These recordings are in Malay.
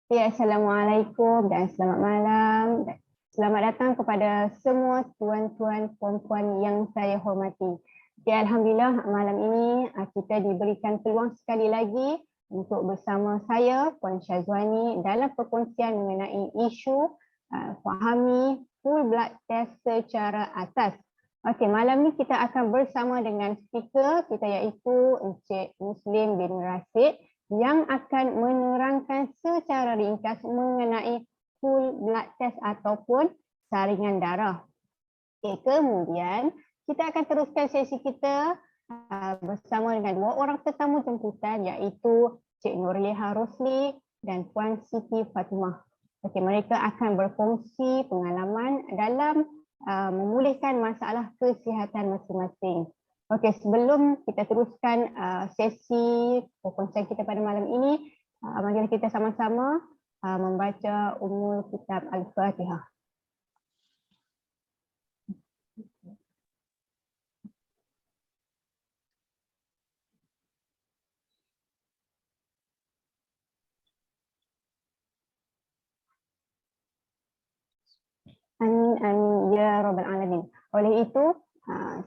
Ya, Assalamualaikum dan selamat malam. Selamat datang kepada semua tuan-tuan, puan-puan yang saya hormati. Ya, Alhamdulillah malam ini kita diberikan peluang sekali lagi untuk bersama saya, Puan Syazwani, dalam perkongsian mengenai isu fahami full blood test secara asas. Okey, malam ni kita akan bersama dengan speaker kita iaitu Encik Muslim bin Rashid yang akan menerangkan secara ringkas mengenai full blood test ataupun saringan darah. Okay, kemudian kita akan teruskan sesi kita bersama dengan dua orang tetamu jemputan iaitu Cik Nurliha Rosli dan Puan Siti Fatimah. Okay, mereka akan berkongsi pengalaman dalam memulihkan masalah kesihatan masing-masing. Okey, sebelum kita teruskan sesi perkongsian kita pada malam ini, mari kita sama-sama membaca Ummul Kitab Al-Fatihah. Amin, amin, ya Rabbal Alamin. Oleh itu,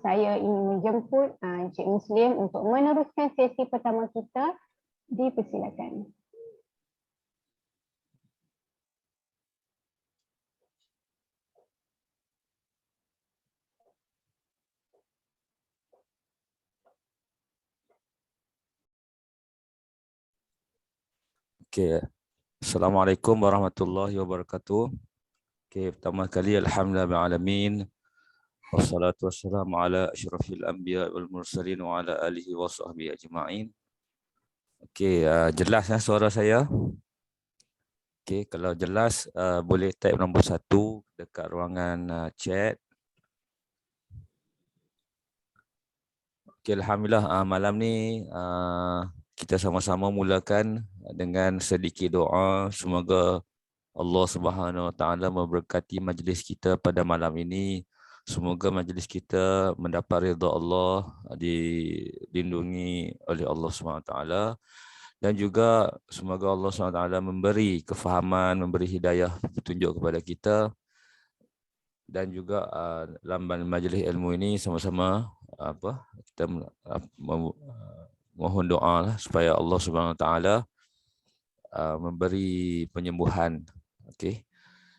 saya ingin menjemput Encik Muslim untuk meneruskan sesi pertama kita. Dipersilakan. Okay. Assalamualaikum warahmatullahi wabarakatuh. Okay, pertama kali alhamdulillahirrahmanirrahim. Wassalatu wassalamu ala asyrafil anbiya wal mursalin wa ala alihi wa sahbihi ajma'in. Okay, jelas suara saya? Okay, kalau jelas boleh tap nombor 1 dekat ruangan chat. Okay, alhamdulillah malam ni kita sama-sama mulakan dengan sedikit doa. Semoga Allah Subhanahu Wa Taala memberkati majlis kita pada malam ini. Semoga majlis kita mendapat redha Allah, dilindungi oleh Allah Subhanahu Wa Taala, dan juga semoga Allah Subhanahu Wa Taala memberi kefahaman, memberi hidayah, petunjuk kepada kita, dan juga dalam majlis ilmu ini sama-sama kita mohon doa supaya Allah Subhanahu Wa Taala memberi penyembuhan. Okey.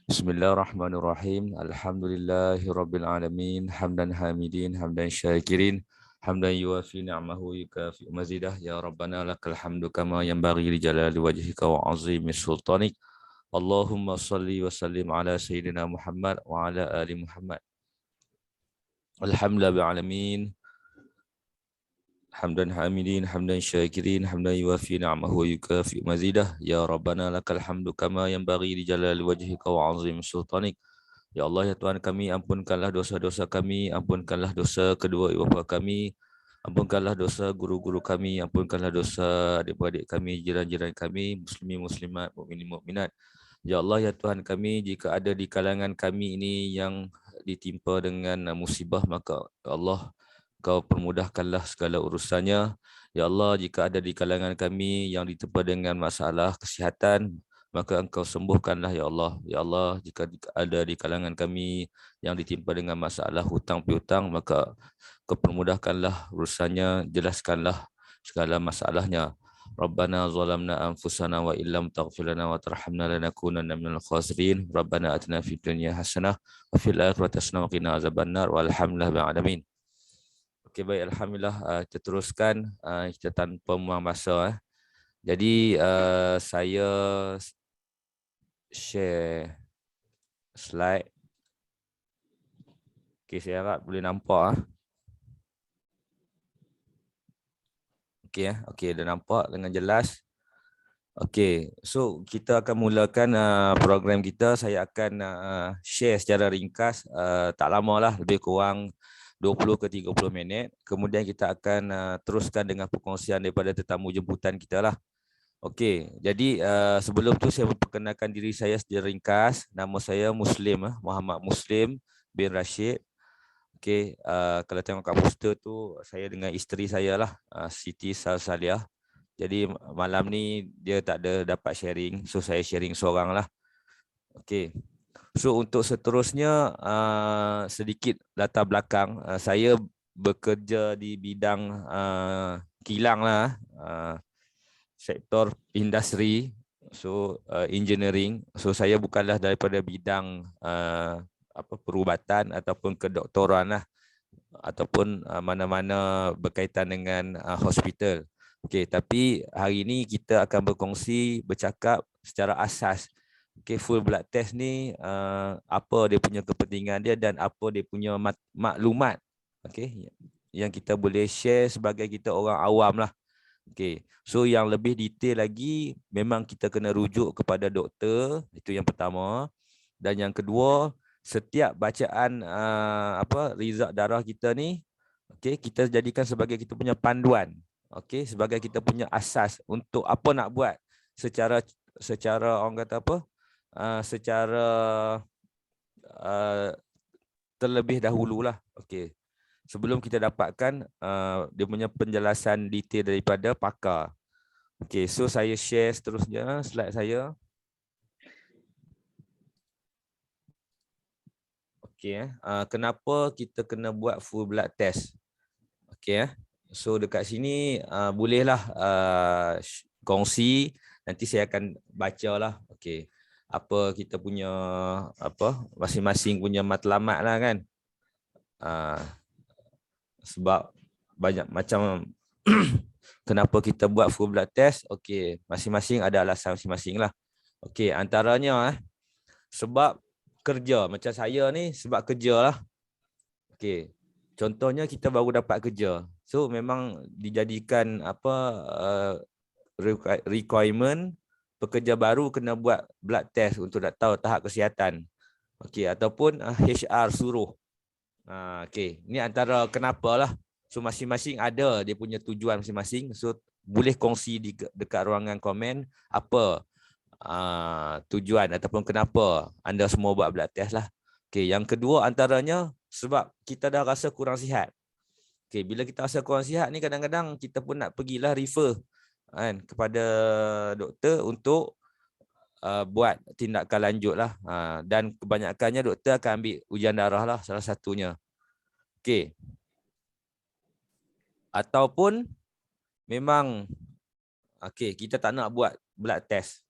Bismillahirrahmanirrahim. Alhamdulillahirabbil alamin. Hamdan hamidin, hamdan syakirin, hamdan yuwafi ni'amahu yukafi mazidah. Ya Rabbana lakal hamdu kama yanbaghi li jalali wajhika wa 'azimi sultanik. Allahumma salli wa sallim ala sayyidina Muhammad wa ala ali Muhammad. Alhamdulillahil alamin. Hamdan hamidin, hamdan syakirin, hamdan yuwafi ni'amahu wa yukafi mazidah. Ya Rabbana lakal hamdu kama yanbaghi li jalali wajhika wa 'azimi sultanik. Ya Allah, ya Tuhan kami, ampunkanlah dosa-dosa kami, ampunkanlah dosa kedua ibu bapa kami, ampunkanlah dosa guru-guru kami, ampunkanlah dosa adik-beradik kami, jiran-jiran kami, muslimin muslimat, mukminin mukminat. Ya Allah, ya Tuhan kami, jika ada di kalangan kami ini yang ditimpa dengan musibah, maka ya Allah, Kau permudahkanlah segala urusannya. Ya Allah, jika ada di kalangan kami yang ditimpa dengan masalah kesihatan, maka Engkau sembuhkanlah ya Allah. Ya Allah, jika ada di kalangan kami yang ditimpa dengan masalah hutang piutang, maka Kau permudahkanlah urusannya, jelaskanlah segala masalahnya. Rabbana zalamna anfusana wa illam taghfir lana wa tarhamna lanakunanna minal khasirin. Rabbana atina fid dunya hasanah wa fil akhirati hasanah wa qina azabannar. Walhamdulillahi rabbil alamin. Okey, baik, alhamdulillah, kita teruskan kita tanpa membuang masa. Jadi saya share slide. Okey, saya harap boleh nampak. Okey, okey, dah nampak dengan jelas. Okey, so kita akan mulakan program kita. Saya akan share secara ringkas, tak lama lah, lebih kurang 20 ke 30 minit. Kemudian kita akan teruskan dengan perkongsian daripada tetamu jemputan kita lah. Okey, jadi sebelum tu saya memperkenalkan diri saya secara ringkas. Nama saya Muslim, Muhammad Muslim bin Rashid. Okey, kalau tengok kat poster tu, saya dengan isteri saya lah, Siti Salsaliah. Jadi malam ni dia tak ada dapat sharing, so saya sharing seorang lah. Okey. So untuk seterusnya sedikit latar belakang, saya bekerja di bidang kilang lah, sektor industri, so engineering. So saya bukanlah daripada bidang perubatan ataupun kedoktoran lah, ataupun mana-mana berkaitan dengan hospital. Okey, tapi hari ini kita akan berkongsi, bercakap secara asas. Okey, full blood test ni apa dia punya kepentingan dia dan apa dia punya maklumat, okey, yang kita boleh share sebagai kita orang awam lah. Okey, so yang lebih detail lagi memang kita kena rujuk kepada doktor, itu yang pertama. Dan yang kedua, setiap bacaan result darah kita ni, okey, kita jadikan sebagai kita punya panduan, okey, sebagai kita punya asas untuk apa nak buat secara orang kata apa? Secara terlebih dahululah. Okey. Sebelum kita dapatkan dia punya penjelasan detail daripada pakar. Okey, so saya share seterusnya slide saya. Okey, kenapa kita kena buat full blood test? Okey, so dekat sini bolehlah kongsi, nanti saya akan bacalah. Okey, apa kita punya masing-masing punya matlamat lah kan. Sebab banyak macam kenapa kita buat full blood test. Okey, masing-masing ada alasan masing-masing lah. Okey, antaranya sebab kerja. Macam saya ni sebab kerja lah. Okey, contohnya kita baru dapat kerja. So memang dijadikan requirement pekerja baru kena buat blood test untuk nak tahu tahap kesihatan. Okey, ataupun HR suruh. Okey, ni antara kenapa lah. So masing-masing ada dia punya tujuan masing-masing. So boleh kongsi dekat ruangan komen apa tujuan ataupun kenapa anda semua buat blood test lah. Okey, yang kedua antaranya sebab kita dah rasa kurang sihat. Okey, bila kita rasa kurang sihat ni kadang-kadang kita pun nak pergilah refer kan kepada doktor untuk buat tindakan lanjut lah. Dan kebanyakannya doktor akan ambil ujian darah lah salah satunya. Okey. Ataupun memang kita tak nak buat blood test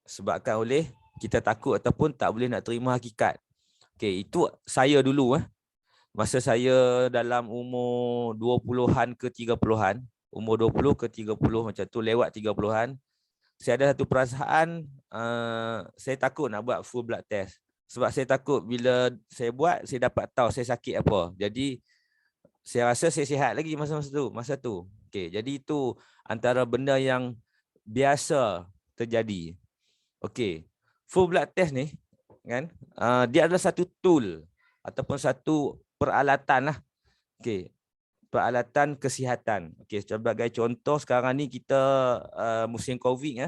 sebabkan oleh kita takut ataupun tak boleh nak terima hakikat. Okey, itu saya dulu masa saya dalam umur 20-an ke 30-an, umur 20 ke 30 macam tu, lewat 30-an, saya ada satu perasaan saya takut nak buat full blood test. Sebab saya takut bila saya buat, saya dapat tahu saya sakit apa. Jadi saya rasa saya sihat lagi masa tu. Okey, jadi itu antara benda yang biasa terjadi. Okey, full blood test ni kan, dia adalah satu tool ataupun satu peralatan lah. Okey, peralatan kesihatan. Okey, sebagai contoh sekarang ni kita musim COVID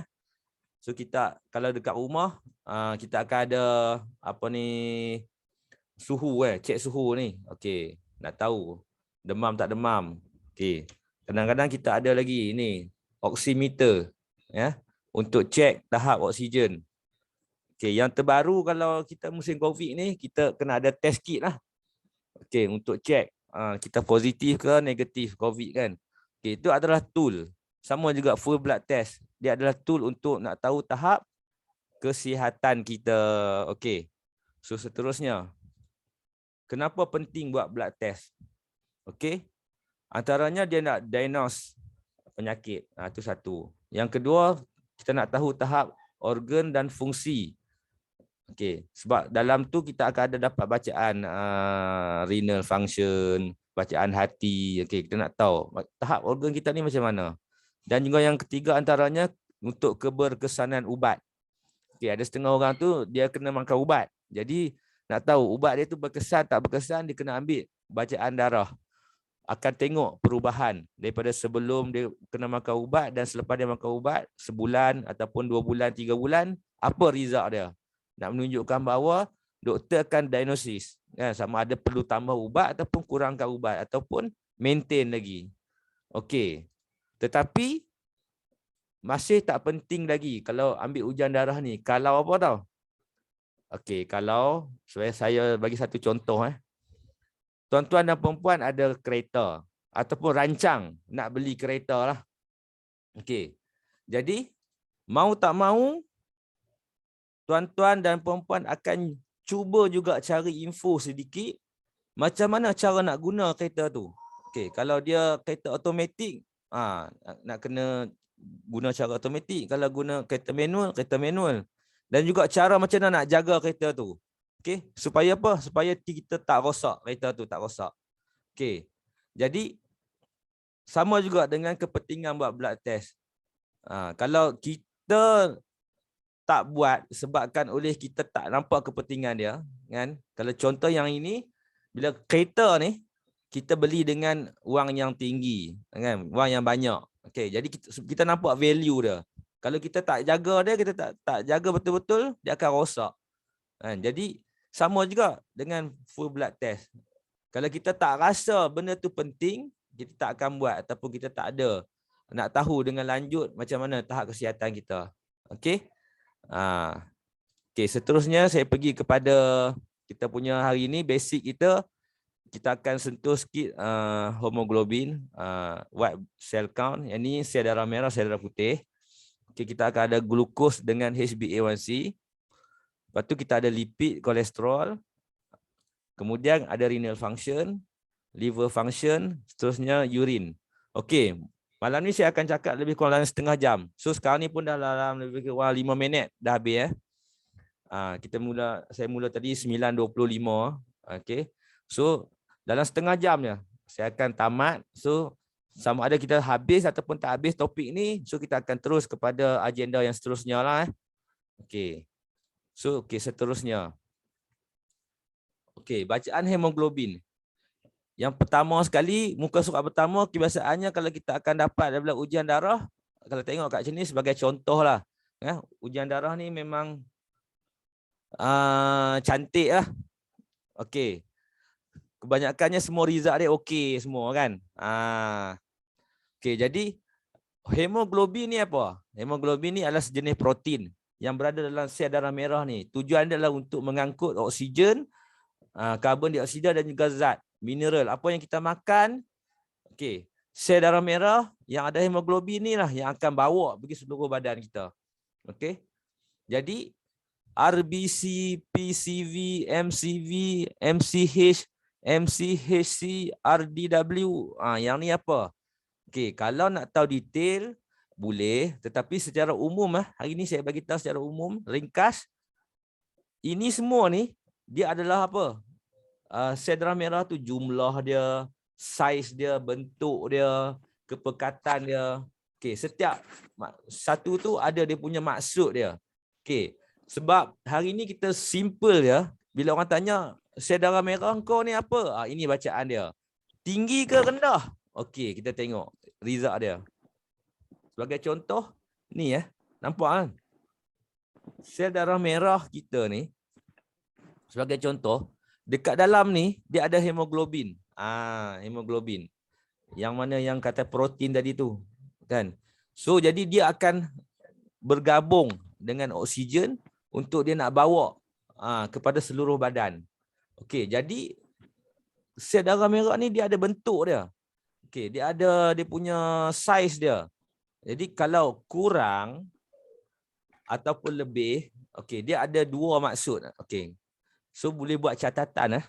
So kita kalau dekat rumah kita akan ada suhu cek suhu ni. Okey, nak tahu demam tak demam. Okey, kadang-kadang kita ada lagi ni oximeter untuk cek tahap oksigen. Okey, yang terbaru kalau kita musim COVID ni kita kena ada test kit lah. Okey, untuk cek kita positif ke negatif COVID kan. Okey, itu adalah tool. Sama juga full blood test. Dia adalah tool untuk nak tahu tahap kesihatan kita. Okey. So seterusnya, kenapa penting buat blood test? Okey. Antaranya dia nak diagnose penyakit. Itu satu. Yang kedua, kita nak tahu tahap organ dan fungsi. Okey, sebab dalam tu kita akan ada dapat bacaan renal function, bacaan hati. Okey, kita nak tahu tahap organ kita ni macam mana. Dan juga yang ketiga antaranya untuk keberkesanan ubat. Okey, ada setengah orang tu dia kena makan ubat. Jadi nak tahu ubat dia tu berkesan tak berkesan, dia kena ambil bacaan darah. Akan tengok perubahan daripada sebelum dia kena makan ubat dan selepas dia makan ubat, sebulan ataupun 2 bulan, 3 bulan, apa result dia. Nak menunjukkan bahawa doktor akan diagnosis sama ada perlu tambah ubat ataupun kurangkan ubat ataupun maintain lagi. Okey. Tetapi masih tak penting lagi kalau ambil ujian darah ni. Kalau apa tau? Okey, kalau saya bagi satu contoh. Tuan-tuan dan perempuan ada kereta ataupun rancang nak beli kereta lah. Okey. Jadi, mau tak mau, tuan-tuan dan perempuan akan cuba juga cari info sedikit macam mana cara nak guna kereta tu. Okey, kalau dia kereta automatik, nak kena guna cara automatik. Kalau guna kereta manual. Dan juga cara macam mana nak jaga kereta tu. Okey, supaya apa? Supaya kita tak rosak, kereta tu tak rosak. Okey. Jadi sama juga dengan kepentingan buat blood test. Kalau kita tak buat sebabkan oleh kita tak nampak kepentingan dia, kan? Kalau contoh yang ini, bila kereta ni kita beli dengan wang yang tinggi, kan? Wang yang banyak. Okey, jadi kita nampak value dia. Kalau kita tak jaga dia, kita tak jaga betul-betul, dia akan rosak. Kan? Jadi sama juga dengan full blood test. Kalau kita tak rasa benda tu penting, kita tak akan buat ataupun kita tak ada nak tahu dengan lanjut macam mana tahap kesihatan kita. Okey? Okey, seterusnya saya pergi kepada kita punya hari ini basic kita. Kita akan sentuh sikit hemoglobin, white cell count. Yang ni sel darah merah, sel darah putih. Okey, kita akan ada glukos dengan HbA1c. Lepas tu kita ada lipid, kolesterol. Kemudian ada renal function, liver function, seterusnya urine. Okey, malam ni saya akan cakap lebih kurang dalam setengah jam. So sekarang ni pun dah dalam lebih kurang 5 minit dah habis. Saya mula tadi 9.25. Okey. So dalam setengah jam je saya akan tamat. So sama ada kita habis ataupun tak habis topik ni, so kita akan terus kepada agenda yang seterusnya lah. Okey. So seterusnya. Okey, bacaan hemoglobin. Yang pertama sekali, muka surat pertama, kebiasaannya kalau kita akan dapat daripada ujian darah, kalau tengok kat sini sebagai contoh lah. Ujian darah ni memang cantik lah. Okey. Kebanyakannya semua result dia okey semua kan. Okey, jadi hemoglobin ni apa? Hemoglobin ni adalah sejenis protein yang berada dalam sel darah merah ni. Tujuan dia adalah untuk mengangkut oksigen, karbon dioksida dan juga zat mineral apa yang kita makan. Okey, sel darah merah yang ada hemoglobin ni lah yang akan bawa pergi seluruh badan kita. Okey. Jadi RBC, PCV, MCV, MCH, MCHC, RDW, yang ni apa? Okey, kalau nak tahu detail boleh, tetapi secara umum hari ni saya bagi tahu secara umum, ringkas. Ini semua ni dia adalah apa? Sel darah merah tu jumlah dia, saiz dia, bentuk dia, kepekatan dia. Okey, setiap satu tu ada dia punya maksud dia. Okey, sebab hari ni kita simple ya. Bila orang tanya sel darah merah kau ni apa? Ini bacaan dia. Tinggi ke rendah? Okey, kita tengok result dia. Sebagai contoh, ni nampak kan? Sel darah merah kita ni, sebagai contoh, dekat dalam ni dia ada hemoglobin. Hemoglobin. Yang mana yang kata protein tadi tu, kan? So jadi dia akan bergabung dengan oksigen untuk dia nak bawa kepada seluruh badan. Okey, jadi sel darah merah ni dia ada bentuk dia. Okey, dia ada dia punya saiz dia. Jadi kalau kurang ataupun lebih, okey, dia ada dua maksud. Okey. So boleh buat catatan.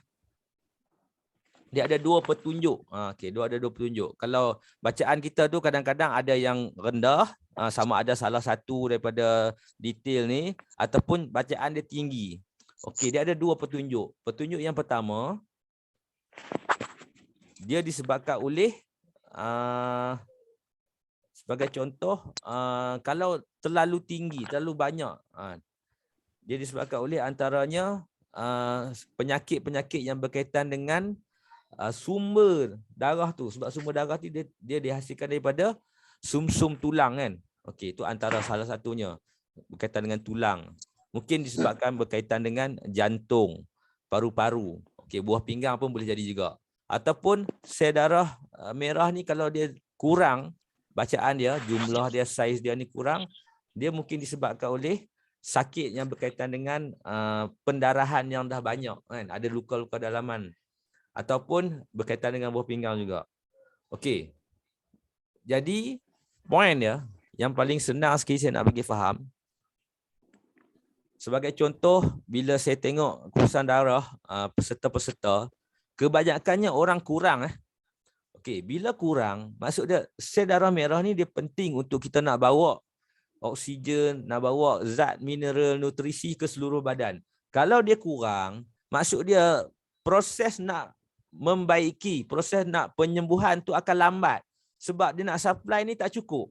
Dia ada dua petunjuk. Okey, ada dua petunjuk. Kalau bacaan kita tu kadang-kadang ada yang rendah, sama ada salah satu daripada detail ni, ataupun bacaan dia tinggi. Okey, dia ada dua petunjuk. Petunjuk yang pertama, dia disebabkan oleh, sebagai contoh, kalau terlalu tinggi, terlalu banyak, dia disebabkan oleh antaranya penyakit-penyakit yang berkaitan dengan sumber darah tu. Sebab sumber darah tu dia dihasilkan daripada sumsum tulang kan. Okey, itu antara salah satunya berkaitan dengan tulang. Mungkin disebabkan berkaitan dengan jantung, paru-paru. Okey, buah pinggang pun boleh jadi juga. Ataupun sel darah merah ni kalau dia kurang, bacaan dia, jumlah dia, saiz dia ni kurang, dia mungkin disebabkan oleh sakit yang berkaitan dengan pendarahan yang dah banyak kan, ada luka-luka dalaman ataupun berkaitan dengan buah pinggang juga. Okey. Jadi poin dia yang paling senang sekali saya nak bagi faham. Sebagai contoh, bila saya tengok kursan darah peserta-peserta, kebanyakannya orang kurang. Okey, bila kurang, maksud dia sel darah merah ni dia penting untuk kita nak bawa oksigen, nak bawa zat mineral, nutrisi ke seluruh badan. Kalau dia kurang, maksud dia proses nak membaiki, proses nak penyembuhan tu akan lambat. Sebab dia nak supply ni tak cukup.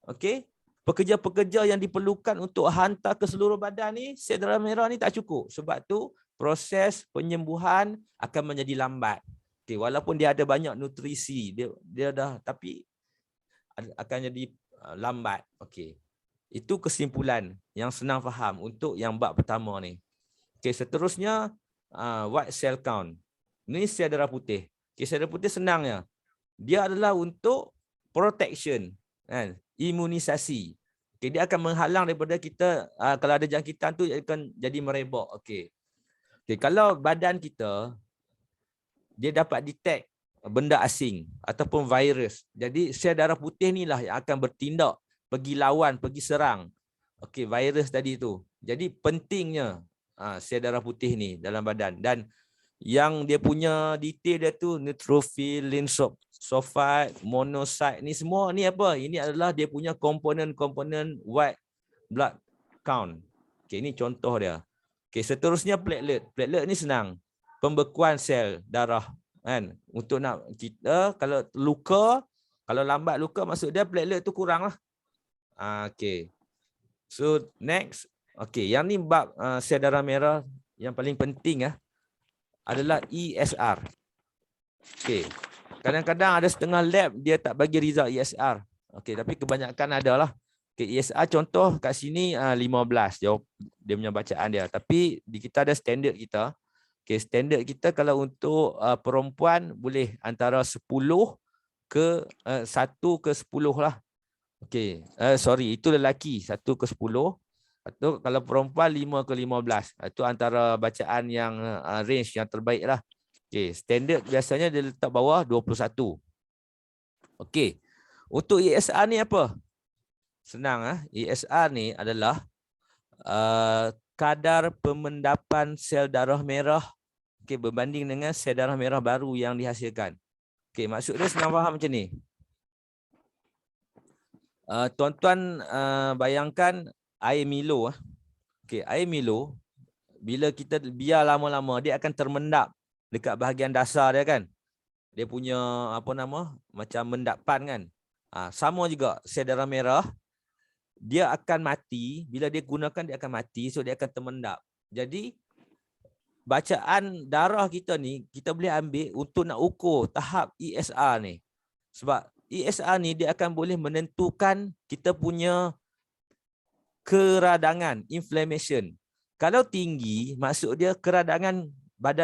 Okey? Pekerja-pekerja yang diperlukan untuk hantar ke seluruh badan ni, sel darah merah ni tak cukup. Sebab tu proses penyembuhan akan menjadi lambat. Okey, walaupun dia ada banyak nutrisi, dia dah, tapi akan jadi lambat. Okey. Itu kesimpulan yang senang faham untuk yang bab pertama ni. Okey, seterusnya white cell count. Ini sel darah putih. Okey, sel darah putih senangnya. Dia adalah untuk protection, kan? Imunisasi. Okey, dia akan menghalang daripada kita kalau ada jangkitan tu akan jadi merebak. Okey. Okey, kalau badan kita dia dapat detect benda asing ataupun virus. Jadi sel darah putih ni lah yang akan bertindak, pergi lawan, pergi serang. Okey, virus tadi tu. Jadi pentingnya sel darah putih ni dalam badan. Dan yang dia punya detail dia tu neutrophil, lymphocyte, monocyte ni semua ni apa? Ini adalah dia punya komponen-komponen white blood count. Okey, ini contoh dia. Okey, seterusnya platelet. Platelet ni senang. Pembekuan sel darah kan, untuk nak kita kalau luka, kalau lambat luka maksud dia platelet tu kurang lah. Okey. So next, okey, yang ni bab sel darah merah yang paling penting adalah ESR. Okey. Kadang-kadang ada setengah lab dia tak bagi result ESR. Okey, tapi kebanyakan adalah. Okey, ESR contoh kat sini 15 dia punya bacaan dia. Tapi di kita ada standard kita. Okey, standard kita kalau untuk perempuan boleh antara 10 ke 1 ke 10 lah. Okey, sorry, itu lelaki 1 ke 10. Atau kalau perempuan 5 ke 15. Itu antara bacaan yang range yang terbaik lah. Okey, standard biasanya dia letak bawah 21. Okey. Untuk ESR ni apa? Senang ESR ni adalah kadar pemendapan sel darah merah berbanding dengan sel darah merah baru yang dihasilkan. Okey, maksud dia senang faham macam ni. Tuan-tuan bayangkan air Milo. Okey, air Milo bila kita biar lama-lama dia akan termendap dekat bahagian dasar dia kan. Dia punya macam mendapan kan. Sama juga sel darah merah dia akan mati bila dia gunakan, dia akan mati, so dia akan termendap. Jadi bacaan darah kita ni kita boleh ambil untuk nak ukur tahap ESR ni. Sebab ESR ni dia akan boleh menentukan kita punya keradangan, inflammation. Kalau tinggi, maksud dia keradangan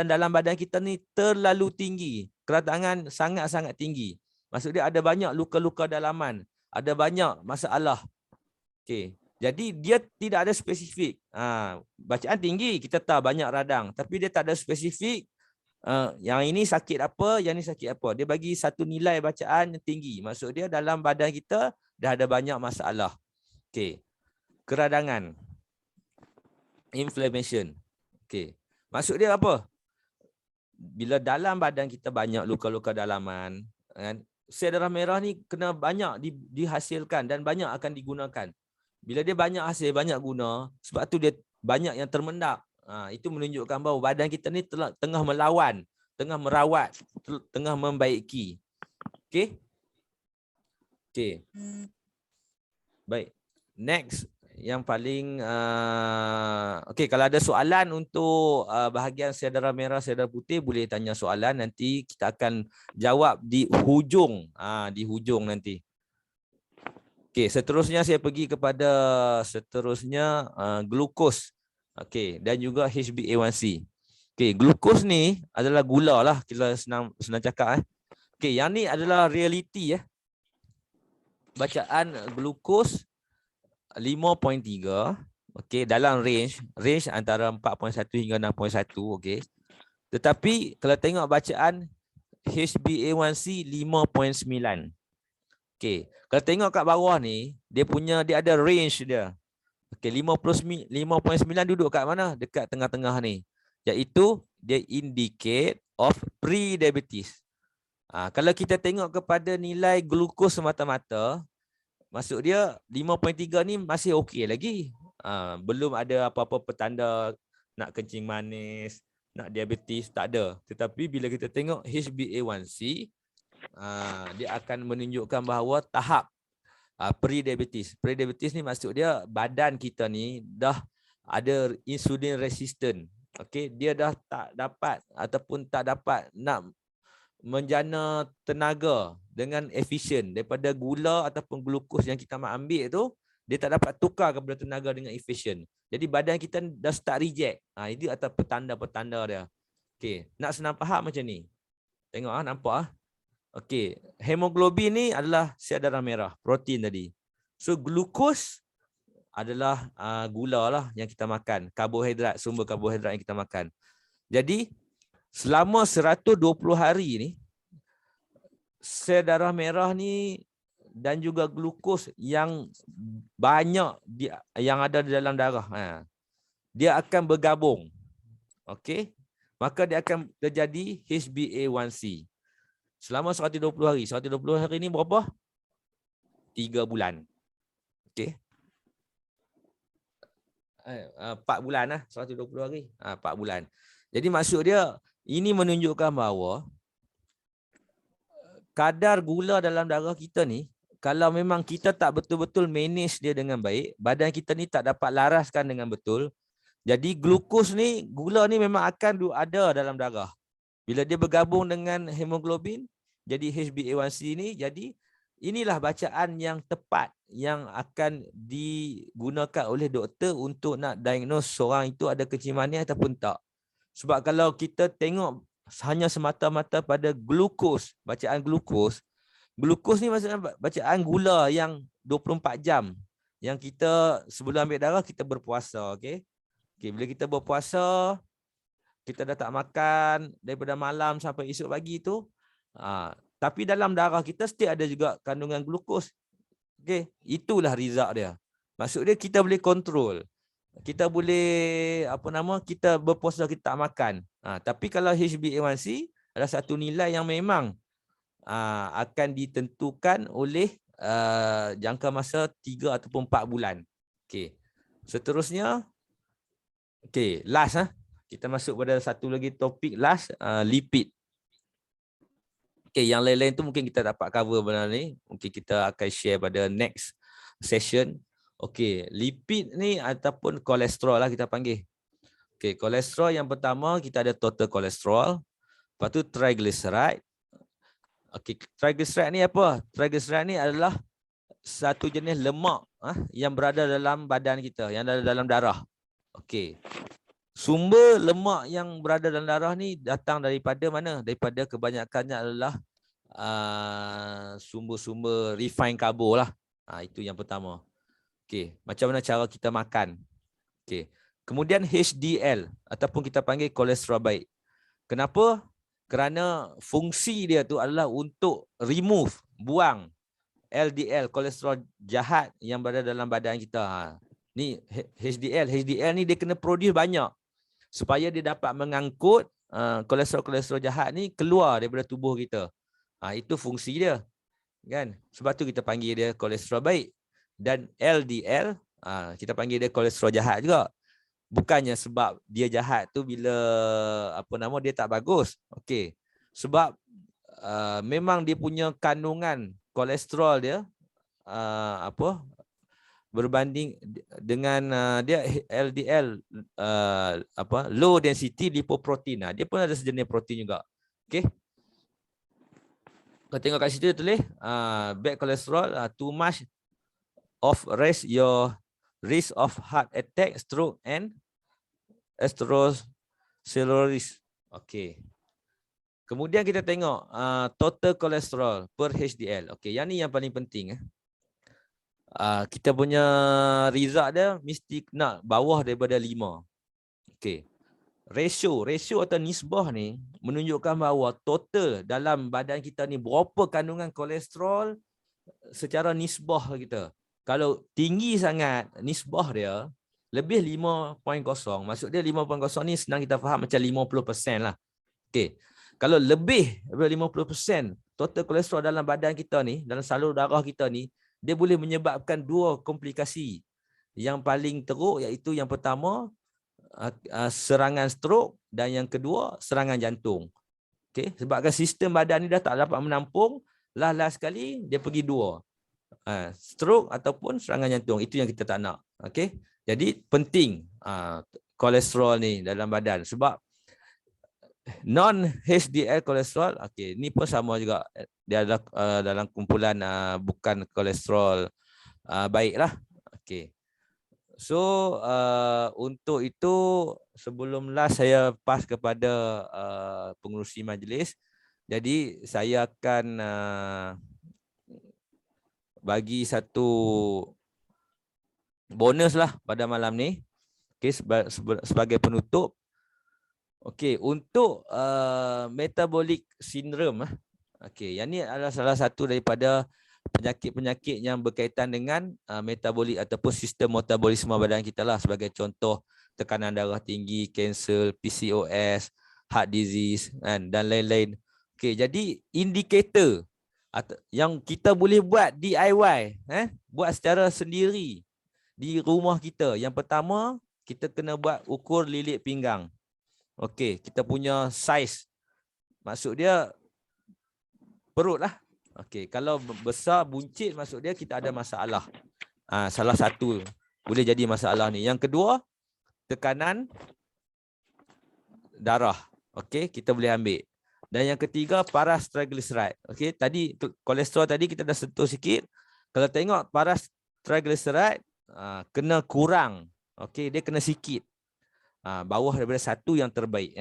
dalam badan kita ni terlalu tinggi. Keradangan sangat-sangat tinggi. Maksud dia ada banyak luka-luka dalaman, ada banyak masalah. Okey. Jadi dia tidak ada spesifik. Bacaan tinggi, kita tahu banyak radang. Tapi dia tak ada spesifik. Yang ini sakit apa, yang ini sakit apa. Dia bagi satu nilai bacaan yang tinggi. Maksud dia dalam badan kita dah ada banyak masalah. Okey. Keradangan. Inflammation. Okey. Maksud dia apa? Bila dalam badan kita banyak luka-luka dalaman, kan, sel darah merah ni kena banyak dihasilkan dan banyak akan digunakan. Bila dia banyak hasil, banyak guna, sebab tu dia banyak yang termendap. Itu menunjukkan bahawa badan kita ni tengah melawan, tengah merawat, tengah membaiki. Okey? Okey. Baik. Next, yang paling okey, kalau ada soalan untuk bahagian sel darah merah, sel darah putih, boleh tanya soalan, nanti kita akan jawab di hujung. Di hujung nanti. Okey, seterusnya saya pergi kepada glukos. Okey, dan juga HbA1c. Okey, glukos ni adalah gula lah, kita senang cakap. Okey, yang ni adalah realiti . bacaan glukos 5.3, okey, dalam range antara 4.1 hingga 6.1, okey. Tetapi kalau tengok bacaan HbA1c 5.9. Okey, kalau tengok kat bawah ni, dia ada range dia. Okey, 5.9 duduk kat mana? Dekat tengah-tengah ni. Iaitu dia indicate of pre-diabetes. Kalau kita tengok kepada nilai glukos semata-mata, maksud dia 5.3 ni masih okey lagi. Belum ada apa-apa petanda nak kencing manis, nak diabetes, tak ada. Tetapi bila kita tengok HbA1c, dia akan menunjukkan bahawa tahap pre-diabetes. Pre-diabetes ni maksud dia badan kita ni dah ada insulin resistant. Okey, dia dah tak dapat ataupun tak dapat nak menjana tenaga dengan efisien daripada gula ataupun glukos yang kita nak ambil tu, dia tak dapat tukar kepada tenaga dengan efisien. Jadi badan kita dah start reject. Itu atas petanda-petanda dia. Okey, nak senang faham macam ni. Tengok nampak Okey, hemoglobin ni adalah sel darah merah, protein tadi. So glukos adalah gula lah yang kita makan, karbohidrat, sumber karbohidrat yang kita makan. Jadi selama 120 hari ni, sel darah merah ni dan juga glukos yang banyak yang ada di dalam darah, dia akan bergabung. Okey, maka dia akan terjadi HbA1c. Selama 120 hari. 120 hari ni berapa? 3 bulan. Okey. 4 bulan lah. 120 hari. 4 bulan. Jadi maksud dia, ini menunjukkan bahawa kadar gula dalam darah kita ni, kalau memang kita tak betul-betul manage dia dengan baik, badan kita ni tak dapat laraskan dengan betul. Jadi glukos ni, gula ni memang akan ada dalam darah. Bila dia bergabung dengan hemoglobin, jadi HbA1c ni, jadi inilah bacaan yang tepat yang akan digunakan oleh doktor untuk nak diagnose seorang itu ada kencing manis ataupun tak. Sebab kalau kita tengok hanya semata-mata pada glukos, bacaan glukos ni maksudnya bacaan gula yang 24 jam. Yang kita sebelum ambil darah, kita berpuasa. Okay? Okay, bila kita berpuasa, kita dah tak makan daripada malam sampai esok pagi tu. Tapi dalam darah kita still ada juga kandungan glukos. Okay, itulah result dia. Maksud dia kita boleh kontrol. Kita boleh kita berpuasa, kita tak makan. Tapi kalau HbA1c adalah satu nilai yang memang akan ditentukan oleh jangka masa 3 ataupun 4 bulan. Okay. Seterusnya, okay, last kita masuk pada satu lagi topik last, lipid. Okay, yang lain-lain tu mungkin kita dapat cover benda ni. Mungkin kita akan share pada next session. Okay, lipid ni ataupun kolesterol lah kita panggil. Okay, kolesterol yang pertama kita ada total kolesterol. Lepas tu triglyceride. Okay, triglyceride ni apa? Triglyceride ni adalah satu jenis lemak yang berada dalam badan kita, yang ada dalam darah. Okay. Sumber lemak yang berada dalam darah ni datang daripada mana? Daripada kebanyakannya adalah sumber-sumber refined karbo lah. Itu yang pertama. Okay. Macam mana cara kita makan? Okay. Kemudian HDL ataupun kita panggil kolesterol baik. Kenapa? Kerana fungsi dia tu adalah untuk remove, buang LDL, kolesterol jahat yang berada dalam badan kita. Ni HDL ni dia kena produce banyak supaya dia dapat mengangkut kolesterol jahat ni keluar daripada tubuh kita. Itu fungsi dia. Kan? Sebab tu kita panggil dia kolesterol baik. Dan LDL kita panggil dia kolesterol jahat juga. Bukannya sebab dia jahat tu bila dia tak bagus. Okey. Sebab memang dia punya kandungan kolesterol dia berbanding dengan dia LDL low density lipoprotein. Dia pun ada sejenis protein juga. Okey. Kau tengok kat situ tulis bad cholesterol too much of raise your risk of heart attack, stroke and atherosclerosis. Okey. Kemudian kita tengok total kolesterol per HDL. Okey, yang ni yang paling penting. kita punya result dia mesti kena bawah daripada 5. Okey. Ratio atau nisbah ni menunjukkan bahawa total dalam badan kita ni berapa kandungan kolesterol secara nisbah kita. Kalau tinggi sangat nisbah dia lebih 5.0, maksud dia 5.0 ni senang kita faham macam 50% lah. Okey. Kalau lebih daripada 50% total kolesterol dalam badan kita ni, dalam salur darah kita ni, dia boleh menyebabkan 2 komplikasi. Yang paling teruk iaitu yang pertama serangan stroke dan yang kedua serangan jantung. Okey, sebabkan sistem badan ni dah tak dapat menampung, last sekali dia pergi 2. Stroke ataupun serangan jantung. Itu yang kita tak nak. Okey. Jadi penting kolesterol ni dalam badan sebab non HDL kolesterol, okey, ni pun sama juga, dia adalah dalam kumpulan bukan kolesterol baiklah. Okey. So untuk itu sebelum last saya pass kepada pengerusi majlis. Jadi saya akan bagi satu bonus lah pada malam ni. Okey, sebagai penutup. Okey, untuk metabolic syndrome, okey, yang ni adalah salah satu daripada penyakit-penyakit yang berkaitan dengan metabolik ataupun sistem metabolisme badan kita lah. Sebagai contoh, tekanan darah tinggi, kanser, PCOS, heart disease dan lain-lain. Okey, jadi indikator yang kita boleh buat DIY, buat secara sendiri di rumah kita. Yang pertama, kita kena buat ukur lilit pinggang. Okey, kita punya saiz. Maksud dia perut lah. Okey, kalau besar buncit maksud dia kita ada masalah. Salah satu boleh jadi masalah ni. Yang kedua, tekanan darah. Okey, kita boleh ambil. Dan yang ketiga, paras triglyceride. Okey, tadi kolesterol tadi kita dah sentuh sikit. Kalau tengok paras triglyceride kena kurang. Okey, dia kena sikit. Bawah daripada 1 yang terbaik.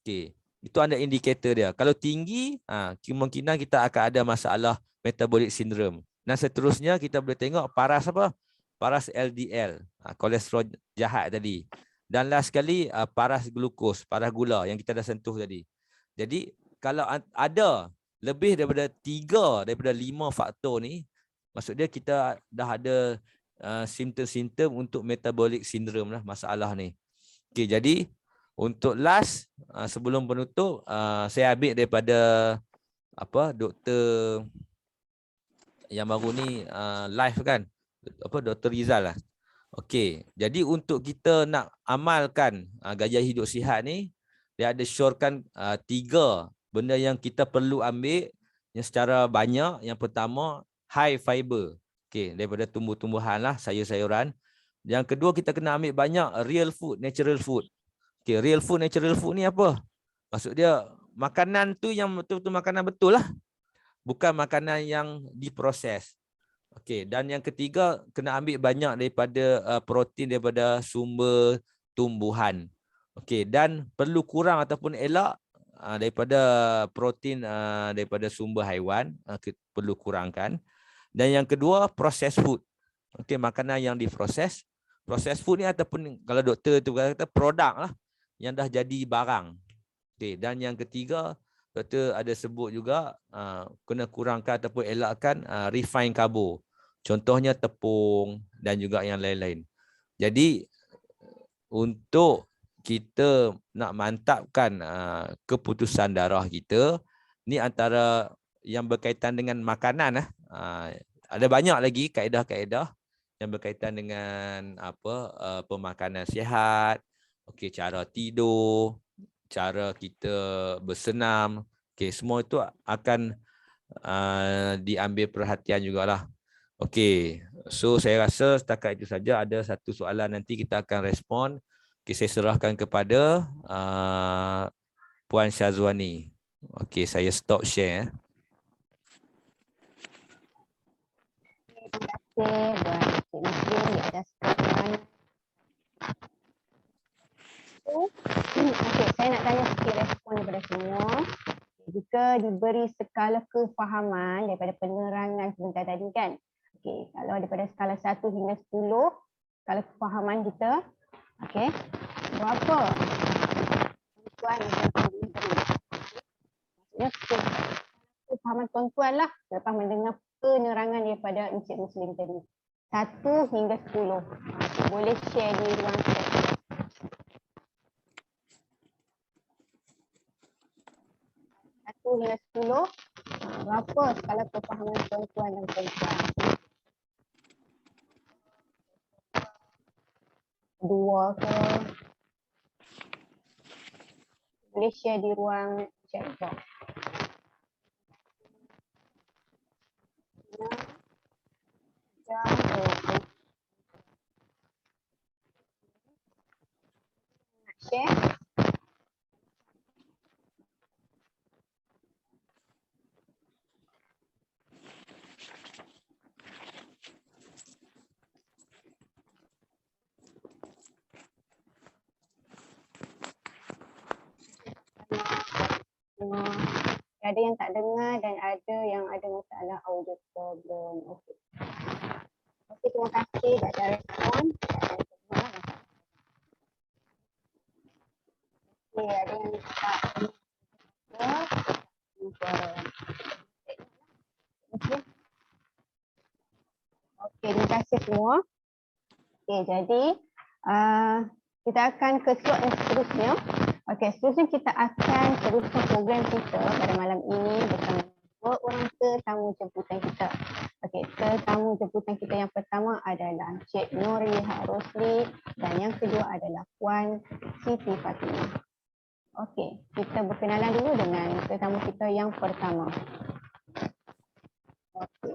Okey, itu ada indikator dia. Kalau tinggi, kemungkinan kita akan ada masalah metabolic syndrome. Dan seterusnya kita boleh tengok paras apa? Paras LDL, kolesterol jahat tadi. Dan last sekali paras glukos, paras gula yang kita dah sentuh tadi. Jadi kalau ada lebih daripada 3 daripada 5 faktor ni, maksud dia kita dah ada simptom-simptom untuk metabolic syndrome lah, masalah ni. Okey, jadi untuk last sebelum penutup, saya ambil daripada doktor yang baru ni live kan, Dr. Rizal lah. Okey, jadi untuk kita nak amalkan gaya hidup sihat ni, dia ada syorkan 3 benda yang kita perlu ambil yang secara banyak. Yang pertama, high fiber. Okey, daripada tumbuh-tumbuhan lah, sayur-sayuran. Yang kedua, kita kena ambil banyak real food, natural food. Okey, real food, natural food ni apa? Maksud dia makanan tu yang betul-betul makanan betul lah. Bukan makanan yang diproses. Okey, dan yang ketiga, kena ambil banyak daripada protein daripada sumber tumbuhan. Okey, dan perlu kurang ataupun elak daripada protein daripada sumber haiwan, perlu kurangkan. Dan yang kedua, processed food. Okey, makanan yang diproses. Processed food ni ataupun kalau doktor tu kata produk lah yang dah jadi barang. Okey, dan yang ketiga, doktor ada sebut juga kena kurangkan ataupun elakkan refined karbo. Contohnya tepung dan juga yang lain-lain. Jadi untuk kita nak mantapkan keputusan darah kita, ni antara yang berkaitan dengan makanan. Ada banyak lagi kaedah-kaedah yang berkaitan dengan pemakanan sihat, okey, cara tidur, cara kita bersenam, okey, semua itu akan diambil perhatian jugalah. Okey, so saya rasa setakat itu saja. Ada satu soalan nanti kita akan respon. Okey, saya serahkan kepada Puan Syazwani. Okey, saya stop share. Terima kasih Puan Encik Muslim di atas soalan. Okey, saya nak tanya sikit respon kepada semua. Jika diberi skala kefahaman daripada penerangan sebentar tadi kan, Okey, kalau daripada skala 1 hingga 10, skala kefahaman kita, okey, berapa tuan-tuan yang dapat menteri? Maksudnya kefahaman tuan-tuan lah lepas mendengar penerangan daripada Encik Muslim tadi. 1 hingga 10. Boleh share di ruang chat. 1 hingga 10. Berapa skala kefahaman tuan-tuan dan puan-puan? 2 ke? Boleh share di ruang chat box. Share. Ada yang tak dengar dan ada yang ada masalah audio problem. Okey. Okey, terima kasih tak ada respon. Okey, ada yang tak dengar. Okey. Okey, terima kasih semua. Okey, jadi kita akan ke slot yang seterusnya. Okey, seterusnya kita akan teruskan program kita pada malam ini bersama dua orang tetamu jemputan kita. Okey, tetamu jemputan kita yang pertama adalah Cik Nurliha Rosli dan yang kedua adalah Puan Siti Fatimah. Okey, kita berkenalan dulu dengan tetamu kita yang pertama. Okey.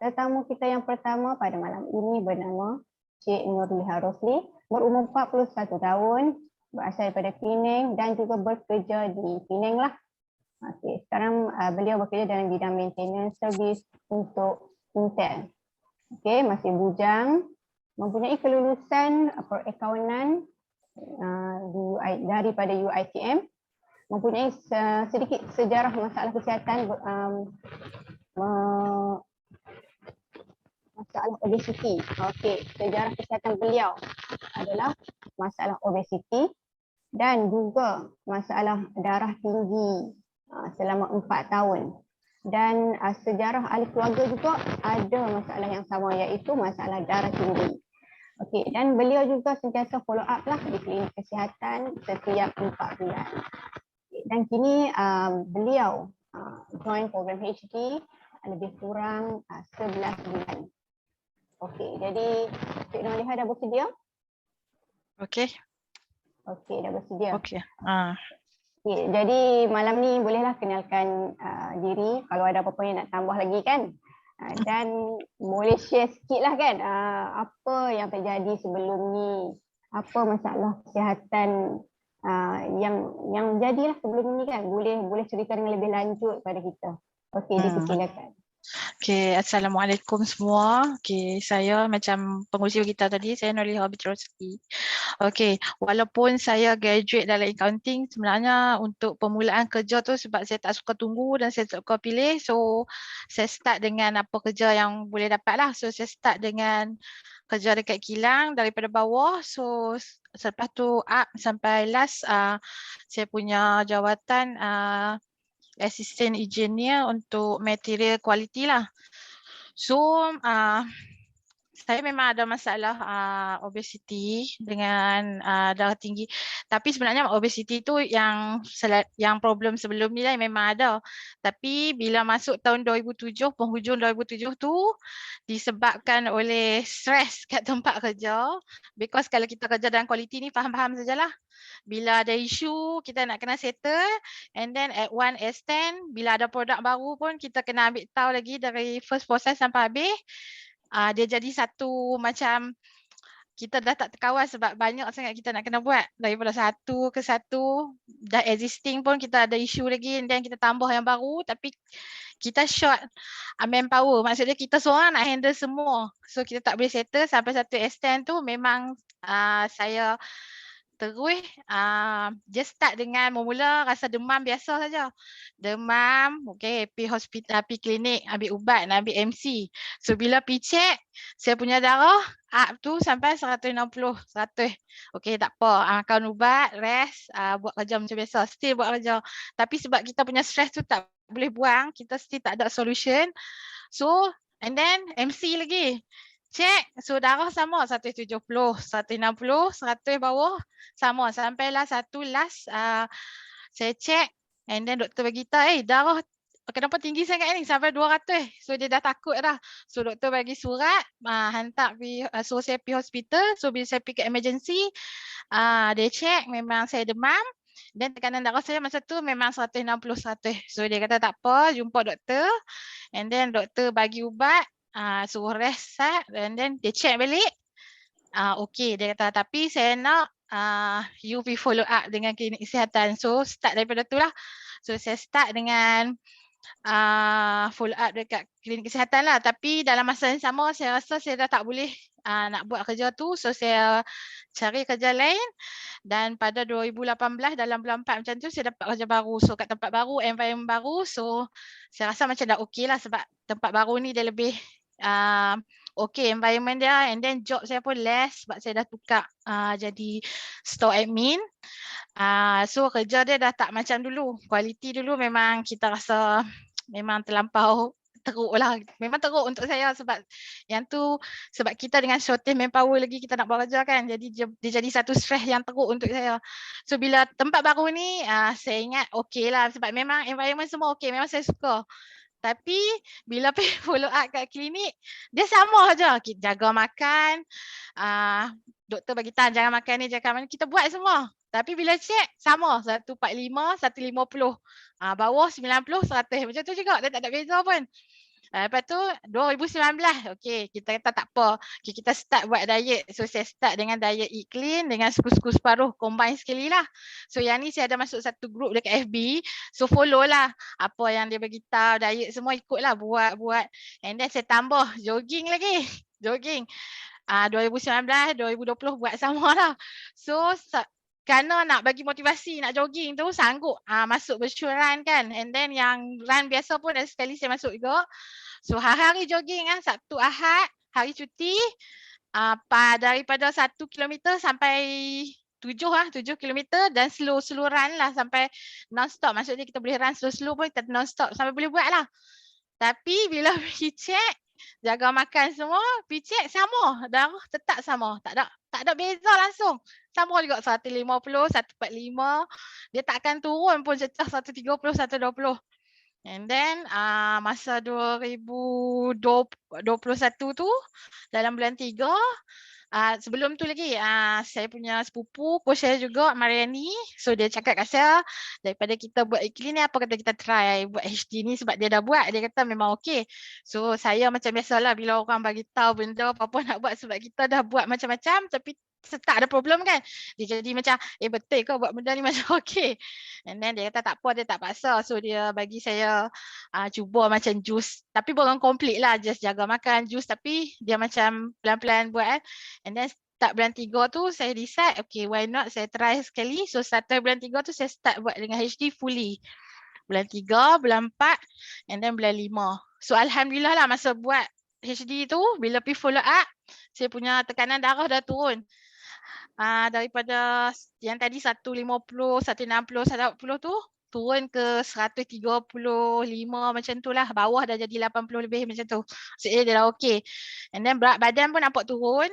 Tetamu kita yang pertama pada malam ini bernama Cik Nurliha Rosli, berumur 41 tahun, berasal daripada Penang dan juga bekerja di Penang lah. Okey, sekarang beliau bekerja dalam bidang maintenance service untuk Intel. Okey, masih bujang, mempunyai kelulusan perakaunan daripada UiTM, mempunyai sedikit sejarah masalah kesihatan masalah obesiti. Okey, sejarah kesihatan beliau adalah masalah obesiti dan juga masalah darah tinggi selama 4 tahun. Dan sejarah ahli keluarga juga ada masalah yang sama iaitu masalah darah tinggi. Okey, dan beliau juga sentiasa follow up lah di klinik kesihatan setiap 4 bulan. Okay, dan kini beliau join program HD lebih kurang 11 bulan. Okey, jadi Cik Nurliha dah bersedia? Okey. Okey, dah bersedia. Okey. Okay, jadi malam ni bolehlah kenalkan diri kalau ada apa-apa yang nak tambah lagi kan. Dan boleh share sikit lah kan apa yang terjadi sebelum ni. Apa masalah kesihatan yang jadilah sebelum ni kan. Boleh cerita dengan lebih lanjut pada kita. Okey, dipersilakan. Okey, Assalamualaikum semua. Okey, saya macam pengurusi kita tadi, saya Nurliha Rosli. Okey, walaupun saya graduate dalam accounting, sebenarnya untuk permulaan kerja tu sebab saya tak suka tunggu dan saya tak suka pilih, so saya start dengan apa kerja yang boleh dapat lah. So saya start dengan kerja dekat kilang daripada bawah, so selepas tu up sampai last saya punya jawatan assistant engineer untuk material quality lah. So saya memang ada masalah obesity dengan darah tinggi. Tapi sebenarnya obesity tu yang problem sebelum ni lah memang ada. Tapi bila masuk tahun 2007, penghujung 2007 tu disebabkan oleh stres kat tempat kerja. Because kalau kita kerja dalam quality ni faham-faham sajalah. Bila ada isu, kita nak kena settle, and then at one extent, bila ada produk baru pun kita kena ambil tahu lagi dari first process sampai habis. Dia jadi satu macam kita dah tak terkawal sebab banyak sangat kita nak kena buat. Daripada satu ke satu, dah existing pun kita ada isu lagi, and then kita tambah yang baru, tapi kita short manpower. Maksudnya kita seorang nak handle semua. So kita tak boleh settle sampai satu extent tu memang saya Terus dia start dengan mula rasa demam biasa saja. Demam, okey, pergi hospital, pergi klinik, ambil ubat, nak ambil MC. So bila pergi check, saya punya darah up tu sampai 160, 100. Okey, tak apa. Makan ubat, rest, buat kerja macam biasa. Still buat kerja. Tapi sebab kita punya stress tu tak boleh buang, kita still tak ada solution. So, and then MC lagi. Check, so darah sama 170, 160, 100 bawah sama sampailah satu last saya check and then doktor bagi tahu darah kenapa tinggi sangat ni sampai 200. So dia dah takut dah. So doktor bagi surat hantar pergi suruh saya pergi hospital. So bila saya pergi ke emergency dia check memang saya demam dan tekanan darah saya masa tu memang 160, 100. So dia kata tak apa, jumpa doktor and then doktor bagi ubat. Suruh rest and then dia check balik. Okey, dia kata tapi saya nak you be follow up dengan klinik kesihatan. So start daripada tu lah. So saya start dengan follow up dekat klinik kesihatan lah. Tapi dalam masa yang sama saya rasa saya dah tak boleh nak buat kerja tu. So saya cari kerja lain dan pada 2018 dalam bulan 4 macam tu saya dapat kerja baru. So kat tempat baru, environment baru. So saya rasa macam dah okey lah sebab tempat baru ni dia lebih okay environment dia and then job saya pun less sebab saya dah tukar jadi store admin. So kerja dia dah tak macam dulu. Kualiti dulu memang kita rasa memang terlampau teruk lah. Memang teruk untuk saya sebab yang tu sebab kita dengan shortage manpower lagi kita nak buat kerja kan. Jadi dia jadi satu stress yang teruk untuk saya. So bila tempat baru ni saya ingat okay lah sebab memang environment semua okay. Memang saya suka. Tapi bila pergi follow up kat klinik, dia sama aja. Kita jaga makan, doktor bagi tahan jangan makan ni, jangan makan ni. Kita buat semua. Tapi bila check, sama. 145, 150. Bawah 90, 100. Macam tu juga. Dia tak ada beza pun. Lepas tu 2019, okay, kita kata tak apa. Okay, kita start buat diet. So saya start dengan diet eat clean dengan suku-suku separuh combine sekali lah. So yang ni saya ada masuk satu group dekat FB. So follow lah apa yang dia bagi tahu, diet semua ikut lah buat. And then saya tambah jogging lagi. Jogging. 2019, 2020 buat sama lah. So kerana nak bagi motivasi nak jogging tu sanggup masuk virtual run kan. And then yang run biasa pun ada sekali saya masuk juga. So hari-hari jogging Sabtu Ahad, hari cuti daripada 1 kilometer sampai 7 kilometer dan slow run lah sampai non-stop. Maksudnya kita boleh run slow pun kita non-stop sampai boleh buat lah. Tapi bila pergi check, jaga makan semua, pergi check sama, darah tetap sama. Tak ada beza langsung. Sama juga 150, 145. Dia tak akan turun pun cecah 130, 120. And then masa 2021 tu dalam bulan 3 sebelum tu lagi saya punya sepupu coach saya juga Mariani. So dia cakap kat saya daripada kita buat iklim ni apa kata kita try buat HD ni sebab dia dah buat, dia kata memang okey. So saya macam biasalah bila orang bagi tahu benda apa-apa nak buat sebab kita dah buat macam-macam tapi tak ada problem kan. Dia jadi macam betul kau buat benda ni macam okey. And then dia kata tak apa, dia tak paksa. So dia bagi saya cuba macam jus. Tapi bukan complete lah, just jaga makan jus tapi dia macam pelan-pelan buat. And then start bulan 3 tu saya decide okay why not saya try sekali. So start bulan 3 tu saya start buat dengan HD fully. Bulan 3, bulan 4 and then bulan 5. So alhamdulillah lah masa buat HD tu bila pergi follow up saya punya tekanan darah dah turun. Daripada yang tadi 150, 160, 140 tu turun ke 135 macam tu lah. Bawah dah jadi 80 lebih macam tu. Maksudnya dia dah okey. And then berat badan pun nampak turun.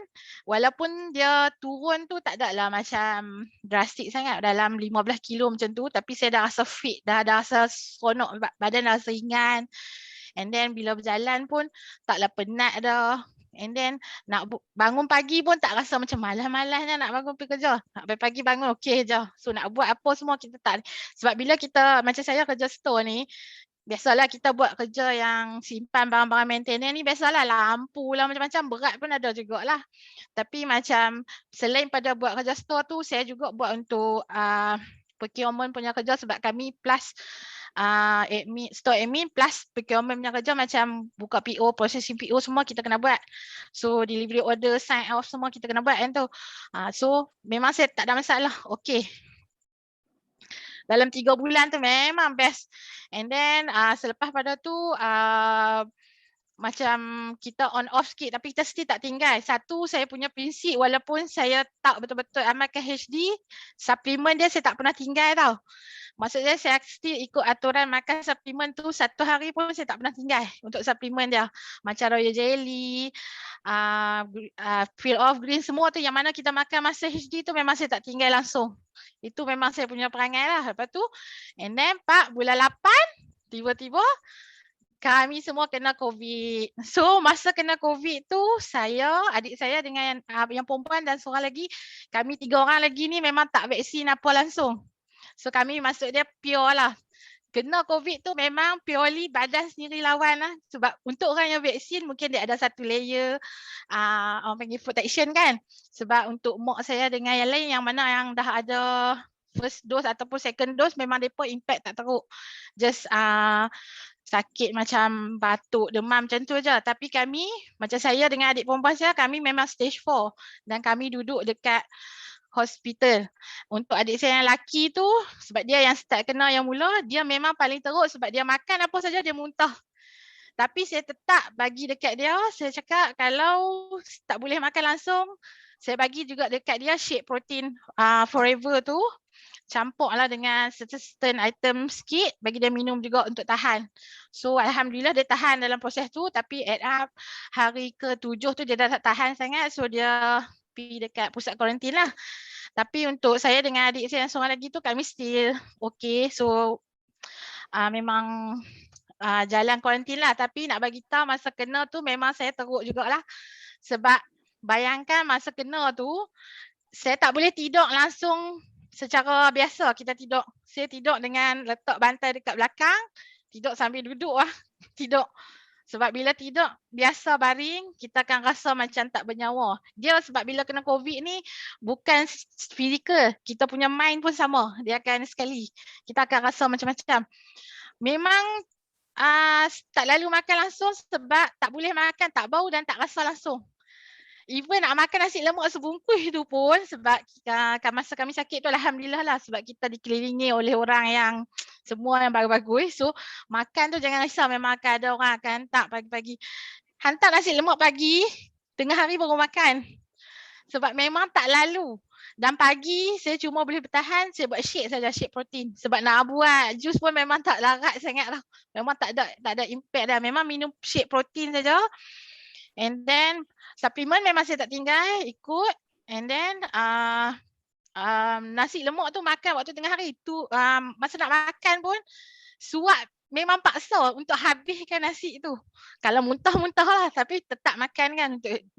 Walaupun dia turun tu tak ada lah macam drastik sangat. Dalam 15 kilo macam tu. Tapi saya dah rasa fit. Dah rasa seronok. Badan dah rasa ringan. And then bila berjalan pun taklah penat dah. And then nak bangun pagi pun tak rasa macam malas-malasnya nak bangun pergi kerja. Nak pagi bangun okey je. So nak buat apa semua kita tak. Sebab bila kita macam saya kerja store ni, biasalah kita buat kerja yang simpan barang-barang maintenance ni biasalah lampu lah macam-macam berat pun ada jugalah. Tapi macam selain pada buat kerja store tu saya juga buat untuk procurement punya kerja sebab kami plus admin, store admin plus procurement punya kerja macam buka PO, processing PO semua kita kena buat. So delivery order, sign off semua kita kena buat kan tu. So memang saya tak ada masalah. Okay. Dalam 3 bulan tu memang best. And then selepas pada tu macam kita on off sikit tapi kita still tak tinggal. Satu, saya punya prinsip walaupun saya tak betul-betul amalkan HD, suplemen dia saya tak pernah tinggal tau. Maksudnya saya still ikut aturan makan suplemen tu 1 hari pun saya tak pernah tinggal untuk suplemen dia. Macam royal jelly, peel off green, semua tu yang mana kita makan masa HD tu memang saya tak tinggal langsung. Itu memang saya punya perangai lah. Lepas tu, and then bulan 8, tiba-tiba kami semua kena COVID. So masa kena COVID tu saya, adik saya dengan yang perempuan dan seorang lagi, kami 3 orang lagi ni memang tak vaksin apa langsung. So kami masuk dia pure lah. Kena COVID tu memang purely badan sendiri lawan lah. Sebab untuk orang yang vaksin mungkin dia ada satu layer orang panggil protection kan. Sebab untuk mak saya dengan yang lain yang mana yang dah ada first dose ataupun second dose memang mereka impact tak teruk. Just sakit macam batuk, demam macam tu je. Tapi kami, macam saya dengan adik perempuan saya, kami memang stage 4 dan kami duduk dekat hospital. Untuk adik saya yang lelaki tu, sebab dia yang start kena yang mula, dia memang paling teruk sebab dia makan apa saja dia muntah. Tapi saya tetap bagi dekat dia, saya cakap kalau tak boleh makan langsung, saya bagi juga dekat dia shake protein forever tu. Campurlah dengan certain item sikit, bagi dia minum juga untuk tahan. So alhamdulillah dia tahan dalam proses tu, tapi add up hari ke-7 tu dia dah tak tahan sangat, so dia pergi dekat pusat kuarantin lah. Tapi untuk saya dengan adik saya yang seorang lagi tu kami still okay. So memang jalan kuarantin lah. Tapi nak bagi tahu masa kena tu memang saya teruk jugalah. Sebab bayangkan masa kena tu saya tak boleh tidur langsung secara biasa kita tidur. Saya tidur dengan letak bantal dekat belakang, tidur sambil duduk lah, tidur. Sebab bila tidur biasa baring, kita akan rasa macam tak bernyawa. Dia sebab bila kena COVID ni bukan fizikal, kita punya mind pun sama. Dia akan sekali, kita akan rasa macam-macam. Memang tak lalu makan langsung sebab tak boleh makan, tak bau dan tak rasa langsung. Even nak makan nasi lemak sebungkus tu pun sebab masa kami sakit tu alhamdulillah lah sebab kita dikelilingi oleh orang yang semua yang bagus-bagus. So makan tu jangan risau, memang akan ada orang akan hantar pagi-pagi. Hantar nasi lemak pagi, tengah hari baru makan. Sebab memang tak lalu. Dan pagi saya cuma boleh bertahan, saya buat shake saja, shake protein. Sebab nak buat jus pun memang tak larat sangat lah. Memang tak ada impact dah. Memang minum shake protein saja. And then suplemen memang saya tak tinggal, ikut. And then nasi lemak tu makan waktu tengah hari tu, masa nak makan pun suap memang paksa untuk habiskan nasi tu. Kalau muntah-muntah lah tapi tetap makan kan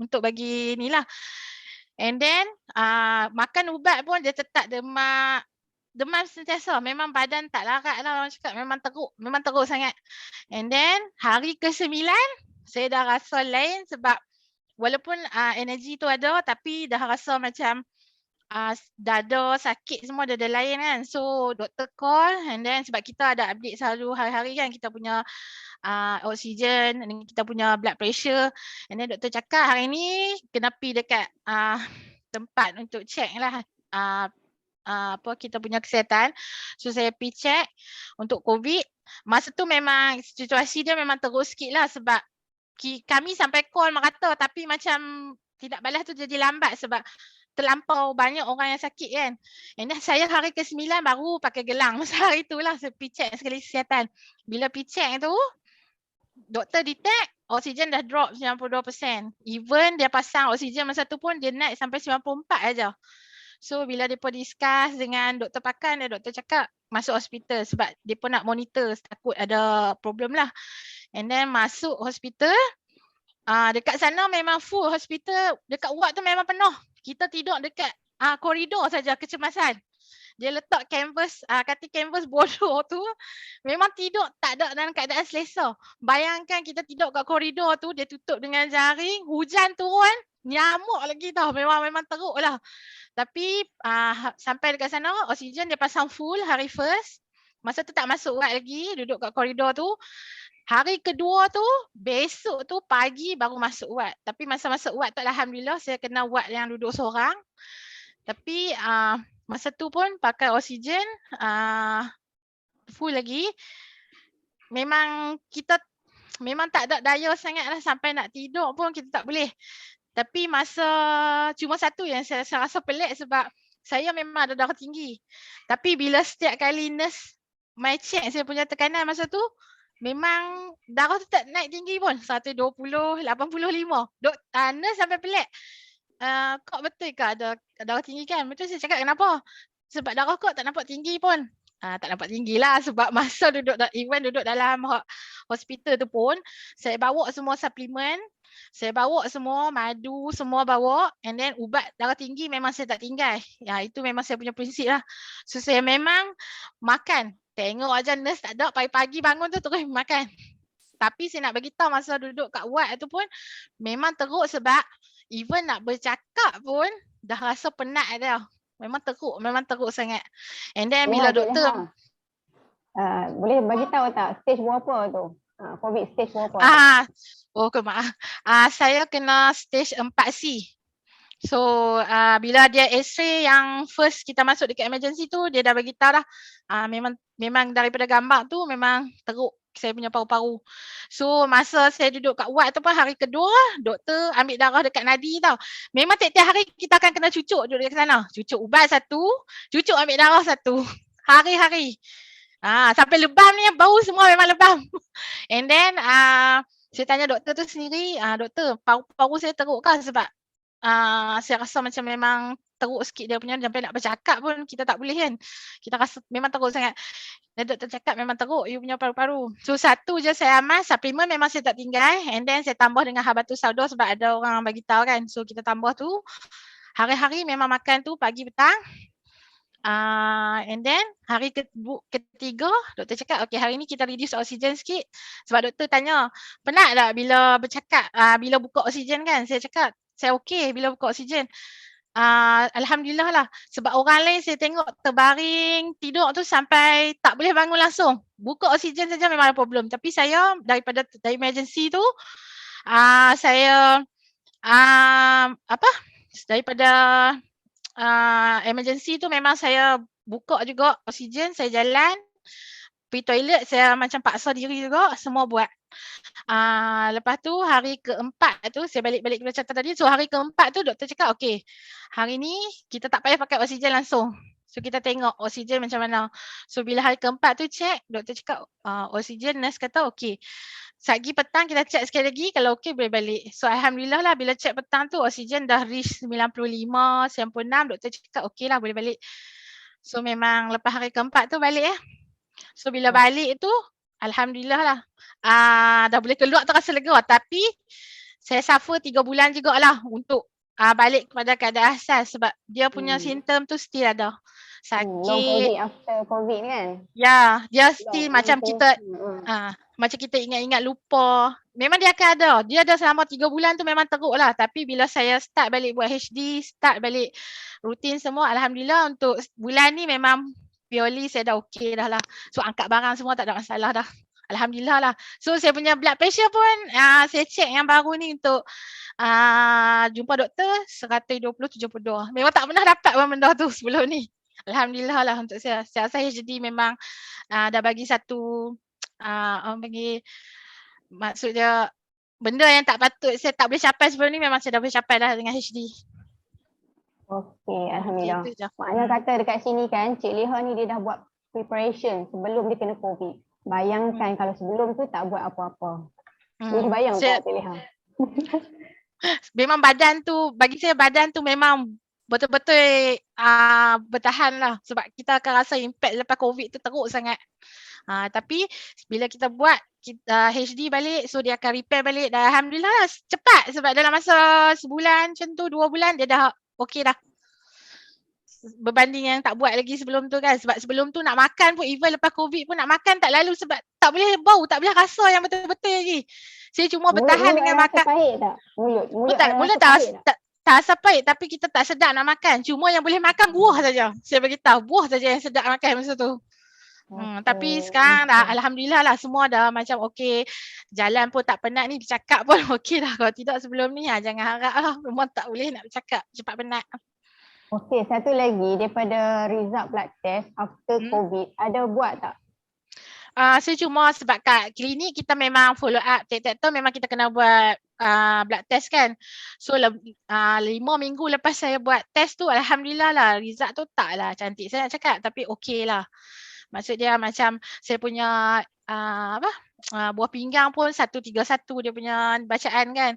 untuk bagi ni lah. And then makan ubat pun dia tetap demam sentiasa. Memang badan tak larat lah orang cakap, memang teruk sangat. And then hari ke-9 saya dah rasa lain sebab walaupun energi tu ada tapi dah rasa macam dada sakit semua dada lain kan. So doktor call and then sebab kita ada update selalu hari-hari kan kita punya oksigen, kita punya blood pressure. And then doktor cakap hari ni kena pergi dekat tempat untuk check lah kita punya kesihatan. So saya pergi check untuk COVID. Masa tu memang situasi dia memang teruk sikit lah sebab kami sampai call merata tapi macam tidak balas tu jadi lambat sebab terlampau banyak orang yang sakit kan. And then saya hari ke-9 baru pakai gelang. Masa hari tu lah saya pergi check sekali kesihatan. Bila pergi check tu, doktor detect oksigen dah drop 92%. Even dia pasang oksigen masa tu pun dia naik sampai 94 aja. So bila mereka discuss dengan doktor pakan, doktor cakap masuk hospital sebab mereka nak monitor takut ada problem lah. And then masuk hospital, dekat sana memang full hospital, dekat ward tu memang penuh. Kita tidur dekat koridor saja kecemasan. Dia letak kanvas, katil kanvas bodoh tu, memang tidur tak ada dalam keadaan selesa. Bayangkan kita tidur kat koridor tu, dia tutup dengan jaring, hujan turun, nyamuk lagi tau, memang teruk lah. Tapi sampai dekat sana oksigen dia pasang full hari first. Masa tu tak masuk ward lagi, duduk kat koridor tu. Hari kedua tu, besok tu pagi baru masuk ward. Tapi masa masuk ward tu alhamdulillah saya kena ward yang duduk seorang. Tapi masa tu pun pakai oksigen full lagi. Memang kita memang tak ada daya sangat lah, sampai nak tidur pun kita tak boleh. Tapi masa cuma satu yang saya rasa pelik sebab saya memang ada darah tinggi. Tapi bila setiap kali nurse my check saya punya tekanan masa tu, memang darah tu tak naik tinggi pun. 120, 85. Nurse sampai pelik. Kok betul ke ada darah tinggi kan? Betul, saya cakap kenapa? Sebab darah kok tak nampak tinggi pun. Tak nampak tinggi lah sebab masa duduk dalam hospital tu pun saya bawa semua suplemen, saya bawa semua madu, semua bawa, and then ubat darah tinggi memang saya tak tinggal. Ya, itu memang saya punya prinsip lah. So saya memang makan, tengok aja nurse tak ada, pagi-pagi bangun tu terus makan. Tapi saya nak beritahu masa duduk kat ward tu pun memang teruk sebab even nak bercakap pun dah rasa penat dah. Memang teruk sangat. And then bila doktor boleh bagi tahu tak stage berapa tu? COVID stage berapa? Maaf. Saya kena stage 4C. So bila dia X-ray yang first kita masuk dekat emergency tu, dia dah bagi tahu dah memang daripada gambar tu memang teruk saya punya paru-paru. So masa saya duduk kat ward tu pun hari kedua, doktor ambil darah dekat nadi tau. Memang tiap-tiap hari kita akan kena cucuk duduk dekat sana. Cucuk ubat satu, cucuk ambil darah satu. Hari-hari. Sampai lebam ni bau semua memang lebam. And then saya tanya doktor tu sendiri, doktor paru-paru saya teruk ke sebab saya rasa macam memang teruk sikit dia punya, sampai nak bercakap pun kita tak boleh kan. Kita rasa memang teruk sangat. Dan doktor cakap memang teruk you punya paru-paru. So satu je saya amal, suplemen memang saya tak tinggal, and then saya tambah dengan habatus sauda sebab ada orang bagi tahu kan. So kita tambah tu. Hari-hari memang makan tu pagi petang. And then hari ketiga doktor cakap okay, hari ni kita reduce oksigen sikit. Sebab doktor tanya penat tak bila bercakap, bila buka oksigen kan. Saya cakap saya okey bila buka oksigen. Alhamdulillah lah. Sebab orang lain saya tengok terbaring tidur tu sampai tak boleh bangun langsung. Buka oksigen saja memang ada problem. Tapi saya dari emergency tu saya daripada emergency tu memang saya buka juga oksigen, saya jalan pergi toilet, saya macam paksa diri juga, semua buat. Lepas tu hari keempat tu saya balik kepada catat tadi. So hari keempat tu doktor cakap okay, hari ni kita tak payah pakai oksigen langsung. So kita tengok oksigen macam mana. So bila hari keempat tu check, doktor cakap oksigen, nurse kata okay. Sagi petang kita check sekali lagi, kalau okay boleh balik. So alhamdulillah lah bila check petang tu oksigen dah reach 95, 96, doktor cakap okay lah boleh balik. So memang lepas hari keempat tu balik . So bila balik tu alhamdulillah lah. Dah boleh keluar terasa lega. Tapi saya suffer 3 bulan jugalah untuk balik kepada keadaan asal sebab dia punya simptom tu still ada. Sakit. Long COVID after COVID kan? Ya, dia still macam kita macam kita ingat-ingat lupa. Memang dia akan ada. Dia ada selama 3 bulan tu memang teruk lah. Tapi bila saya start balik buat HD, start balik rutin semua, alhamdulillah untuk bulan ni memang purely saya dah okey dah lah. So angkat barang semua tak ada masalah dah. Alhamdulillah lah. So saya punya blood pressure pun saya check yang baru ni untuk jumpa doktor 120/72. Memang tak pernah dapat pun benda tu sebelum ni. Alhamdulillah lah untuk saya. Saya rasa HD memang dah bagi satu orang panggil, maksud dia benda yang tak patut saya tak boleh capai sebelum ni memang saya dah boleh capai dah dengan HD. Okey, alhamdulillah. Okay, Maknanya kata dekat sini kan Cik Leha ni dia dah buat preparation sebelum dia kena COVID. Bayangkan kalau sebelum tu tak buat apa-apa. Boleh bayang tak Cik Leha? Memang badan tu, bagi saya badan tu memang betul-betul bertahan lah. Sebab kita akan rasa impact lepas COVID tu teruk sangat. Tapi bila kita buat HD balik, so dia akan repair balik. Dan alhamdulillah lah, cepat sebab dalam masa sebulan macam tu, 2 bulan dia dah okey dah. Berbanding yang tak buat lagi sebelum tu kan. Sebab sebelum tu nak makan pun, even lepas COVID pun nak makan tak lalu sebab tak boleh bau, tak boleh rasa yang betul-betul lagi. Saya cuma bertahan dengan makan. Mulut pahit tak? Mulut tak Tak asam pahit tapi kita tak sedap nak makan. Cuma yang boleh makan buah saja. Saya beritahu buah saja yang sedap makan masa tu. Tapi sekarang dah alhamdulillah lah semua dah macam okey. Jalan pun tak penat ni, bercakap pun okey dah. Kalau tidak sebelum ni jangan harap lah. Memang tak boleh nak bercakap, cepat penat. Okey, satu lagi daripada result blood test after COVID, ada buat tak? Saya cuma sebab kat klinik kita memang follow up tiap-tiap tahun memang kita kena buat blood test kan. So 5 minggu lepas saya buat test tu alhamdulillah lah result tu taklah cantik saya nak cakap tapi okey lah. Maksud dia macam saya punya buah pinggang pun 131 dia punya bacaan kan.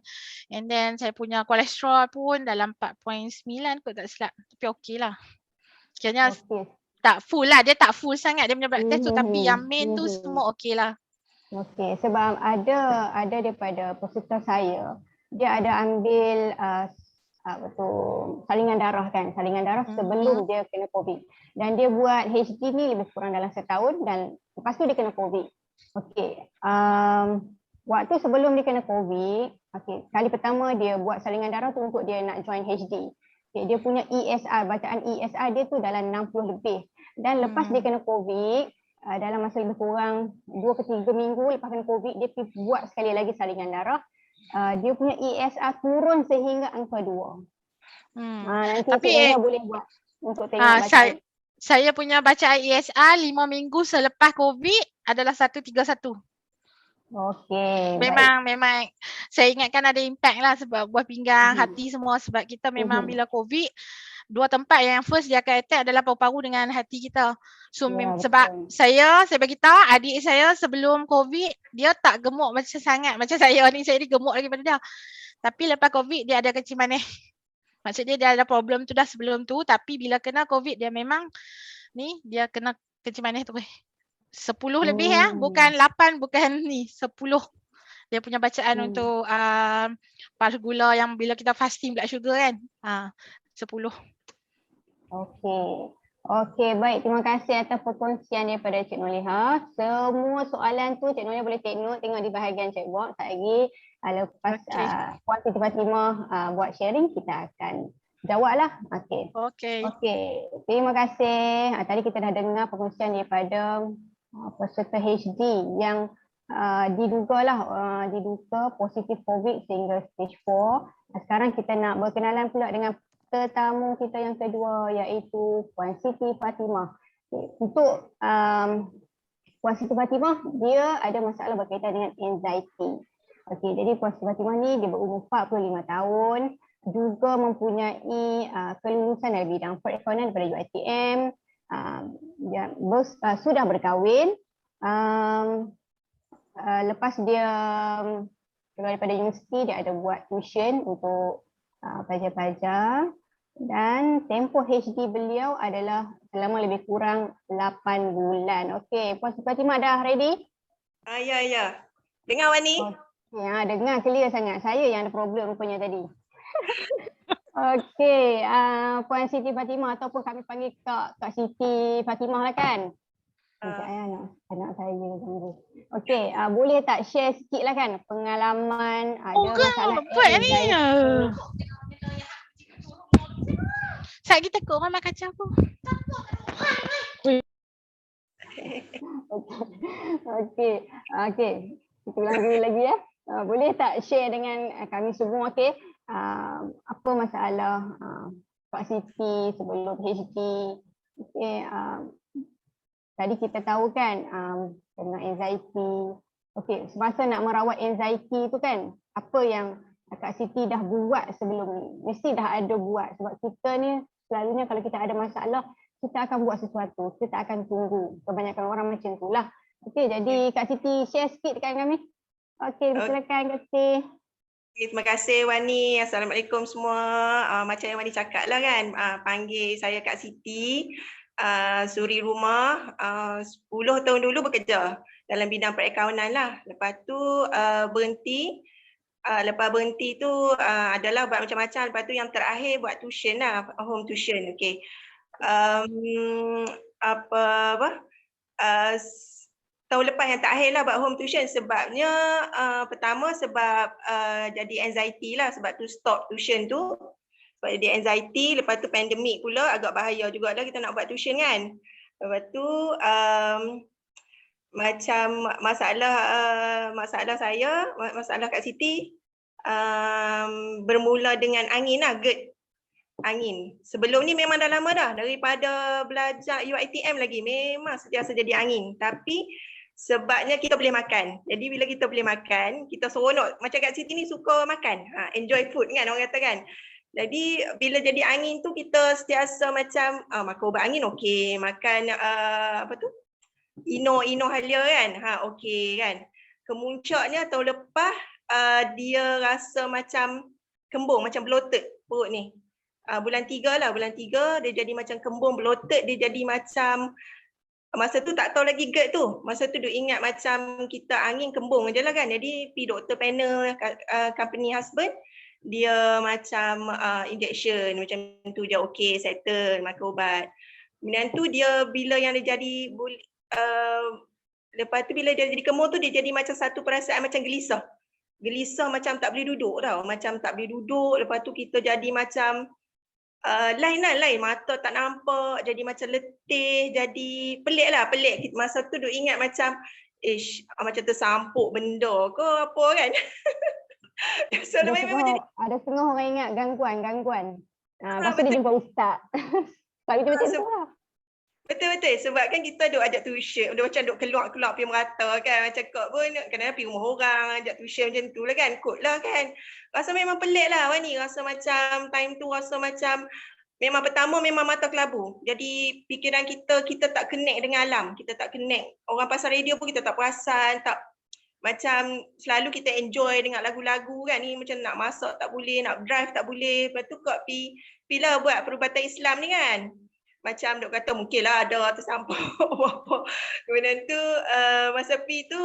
And then saya punya kolesterol pun dalam 4.9 kot tak silap. Tapi okey lah. Kiranya tak full lah. Dia tak full sangat dia punya blood test tu. Tapi yang main tu semua okey lah. Okey, sebab ada daripada peserta saya, dia ada ambil salingan darah kan. Salingan darah sebelum dia kena COVID. Dan dia buat HD ni lebih kurang dalam setahun dan lepas tu dia kena COVID. Okey, waktu sebelum dia kena COVID, okey, kali pertama dia buat salingan darah tu untuk dia nak join HD. Okay, dia punya ESR, bacaan ESR dia tu dalam 60 lebih. Dan lepas dia kena COVID, dalam masa lebih kurang 2 ke 3 minggu lepas kena COVID, dia pergi buat sekali lagi salingan darah. Dia punya ESR turun sehingga angka 2. Nanti saya boleh buat untuk tengok bacaan. Saya punya bacaan ESR 5 minggu selepas COVID adalah 131. Okey. Memang saya ingatkan ada impact lah sebab buah pinggang, hati semua sebab kita memang bila COVID dua tempat yang first dia akan attack adalah paru-paru dengan hati kita. So sebab saya bagi tahu adik saya sebelum COVID dia tak gemuk macam sangat macam saya ni gemuk lagi pada dia. Tapi lepas COVID dia ada kencing manis. Maksud dia ada problem tu dah sebelum tu tapi bila kena COVID dia memang ni dia kena kencing manis tu 10 lebih ya, bukan 8, bukan ni, 10. Dia punya bacaan untuk pulse gula yang bila kita fasting blood sugar kan. 10. Okey, baik. Terima kasih atas perkongsian daripada Cik Noliha. Semua soalan tu Cik Noliha boleh take note, tengok di bahagian chat box. Tak lagi lepas Puan Siti Fatimah buat sharing, kita akan jawablah. Okey. Terima kasih. Tadi kita dah dengar perkongsian daripada peserta HD yang diduga positif COVID sehingga stage 4. Sekarang kita nak berkenalan pula dengan tetamu kita yang kedua iaitu Puan Siti Fatimah. Untuk Puan Siti Fatimah, dia ada masalah berkaitan dengan anxiety. Jadi Puan Siti Fatimah ni dia berumur 45 tahun, juga mempunyai kelulusan dalam bidang perekonomian daripada UiTM. Sudah berkahwin. Lepas dia keluar daripada universiti, dia ada buat tuition untuk pelajar-pelajar dan tempoh HD beliau adalah selama lebih kurang 8 bulan. Okey, Puan Siti Fatimah dah ready? Ya. Dengar Wani? Dengar clear sangat. Saya yang ada problem rupanya tadi. Okey, Puan Siti Fatimah ataupun kami panggil Kak Siti Fatimah lah kan? Anak saya ganggu. Okey, boleh tak share sikit lah kan pengalaman ada masalah anxiety. Saya kita takut orang makan kacang aku. Okey. Kita ulang dulu lagi ya. Boleh tak share dengan kami semua apa masalah Kak Siti sebelum HD? Okey, tadi kita tahu kan tentang anxiety. Okey, semasa nak merawat anxiety tu kan, apa yang Kak Siti dah buat sebelum ni? Mesti dah ada buat sebab kita ni selalunya kalau kita ada masalah, kita akan buat sesuatu. Kita tak akan tunggu. Kebanyakan orang macam tu lah. Okey, jadi Kak Siti share sikit dekat kami. Okey, silakan Kak Siti. Terima kasih Wani. Assalamualaikum semua. Macam yang Wani cakap lah kan, panggil saya Kak Siti. Suri rumah, 10 tahun dulu bekerja dalam bidang perakaunan lah. Lepas tu berhenti. Lepas berhenti tu adalah buat macam-macam. Lepas tu yang terakhir buat tuition lah, home tuition. Okay. Tahun lepas yang terakhir lah buat home tuition sebabnya pertama sebab jadi anxiety lah sebab tu stop tuition tu. sebab dia anxiety, lepas tu pandemik pula agak bahaya jugalah kita nak buat tuition kan. Lepas tu macam masalah saya, masalah Kak Siti bermula dengan angin lah, GERD. Angin. Sebelum ni memang dah lama dah, daripada belajar UiTM lagi memang sentiasa jadi angin. Tapi sebabnya kita boleh makan. Jadi bila kita boleh makan, kita seronok. Macam Kak Siti ni suka makan. Enjoy food kan orang kata kan. Jadi bila jadi angin tu kita sentiasa macam makan ubat angin okey, makan Ino Halia kan. Okey kan. Kemuncaknya tahun lepas dia rasa macam kembung, macam bloated perut ni. Bulan 3 dia jadi macam kembung, bloated, dia jadi macam masa tu tak tahu lagi GERD tu. Masa tu duk ingat macam kita angin kembung je lah kan. Jadi pergi doktor panel company husband, dia macam injection macam tu je, okey, settle, makan ubat. Kemudian tu dia bila yang dia jadi lepas tu bila dia jadi kembung tu dia jadi macam satu perasaan macam gelisah. Gelisah macam tak boleh duduk tau, macam tak boleh duduk. Lepas tu kita jadi macam lain, mata tak nampak, jadi macam letih, jadi pelik. Masa tu duk ingat macam macam tersampuk benda ke apa kan. So, ada setengah orang ingat gangguan. Lepas tu dia jumpa ustaz. Sebab kita macam tu lah. Betul. Sebab kan kita duk ajak tuition, dia macam duk keluar pergi merata kan. Macam kok pun kadang-kadang pergi rumah orang, ajak tuition macam tu lah kan. Kot lah kan. Rasa memang pelik lah Wani. Rasa macam time tu rasa macam memang pertama memang mata kelabu. Jadi fikiran kita tak connect dengan alam. Kita tak connect. Orang pasal radio pun kita tak perasan, tak macam selalu kita enjoy dengan lagu-lagu kan ni, macam nak masak tak boleh, nak drive tak boleh. Lepas tu kok pi lah buat perubatan Islam ni kan. Macam dok kata mungkinlah ada tersampuk apa. Kemudian tu masa pi tu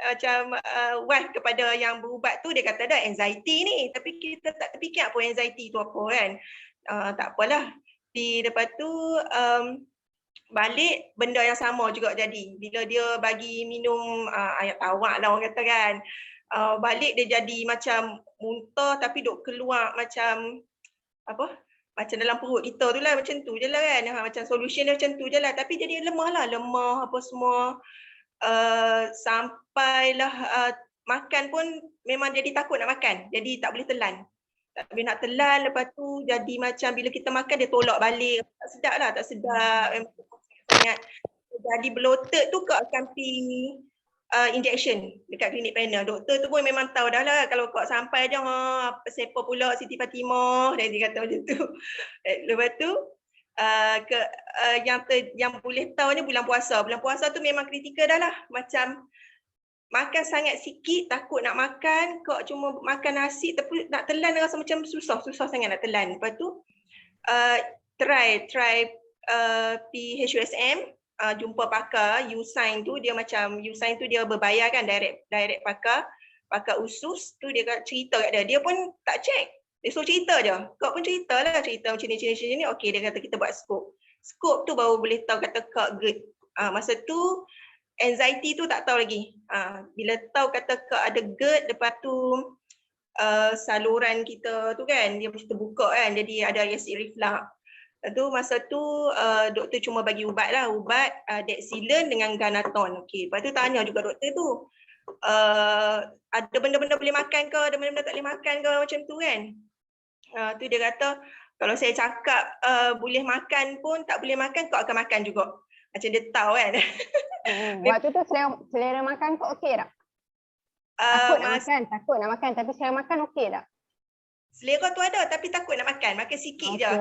macam wife kepada yang berubat tu dia kata dah anxiety ni, tapi kita tak terfikir apa anxiety tu apa kan. Tak apalah. Lepas tu balik benda yang sama juga jadi. Bila dia bagi minum ayat tawak lah orang kata kan. Balik dia jadi macam muntah tapi duk keluar macam apa? Macam dalam perut kita tu lah, macam tu je lah kan. Macam solution dia macam tu je lah. Tapi jadi lemah apa semua. Sampailah makan pun memang jadi takut nak makan. Jadi tak boleh telan. Tak boleh nak telan, lepas tu jadi macam bila kita makan dia tolak balik. Tak sedap lah, tak sedap. Sangat. Jadi bloated tu kau akan pergi injection dekat klinik panel. Doktor tu pun memang tahu dah lah kalau kau sampai je siapa pula Siti Fatimah, dia kata macam tu. Lepas tu yang boleh tahu ni bulan puasa. Bulan puasa tu memang kritikal dah lah. Macam makan sangat sikit, takut nak makan, kau cuma makan nasi tapi nak telan rasa macam susah sangat nak telan. Lepas tu try PHUSM, jumpa pakar Usain tu, dia macam Usain tu dia berbayar kan, direct pakar usus tu, dia cerita kat dia pun tak check, dia suruh cerita je. Kau pun cerita macam ni, okey, dia kata kita buat scope tu baru boleh tahu kata kau GERD. Masa tu anxiety tu tak tahu lagi. Bila tahu kata kau ada GERD, lepas tu saluran kita tu kan dia mesti terbuka kan, jadi ada acid reflux. Tu masa tu doktor cuma bagi ubat Dexilen dengan Ganaton. Okey, lepas tu tanya juga doktor tu, ada benda-benda boleh makan ke, ada benda-benda tak boleh makan ke, macam tu kan. Tu dia kata kalau saya cakap boleh makan pun tak boleh makan, kau akan makan juga. Macam dia tahu kan. Waktu tu selera makan kau okey tak? Takut nak makan tapi selera makan okey tak? Selera tu ada tapi takut nak makan sikit je.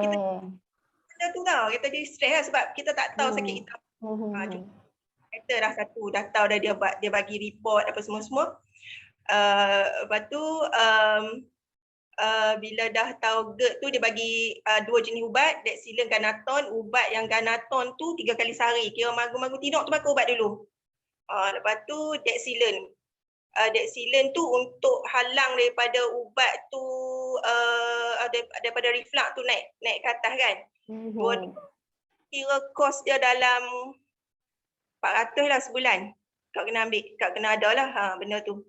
Kita tu tau, kita jadi stres lah sebab kita tak tahu sakit kita. Kata dah satu, dah tahu dah dia bagi report apa semua-semua. Lepas tu bila dah tahu GERD tu dia bagi 2 jenis ubat, Dexilen, Ganaton. Ubat yang Ganaton tu 3 kali sehari, kira magu-magu tidur tu makan ubat dulu. Lepas tu Dexilen. Dexilen tu untuk halang daripada ubat tu daripada reflux tu naik ke atas kan. Kira kos dia dalam 400 lah sebulan. Kau kena ambil, kau kena ada lah benda tu.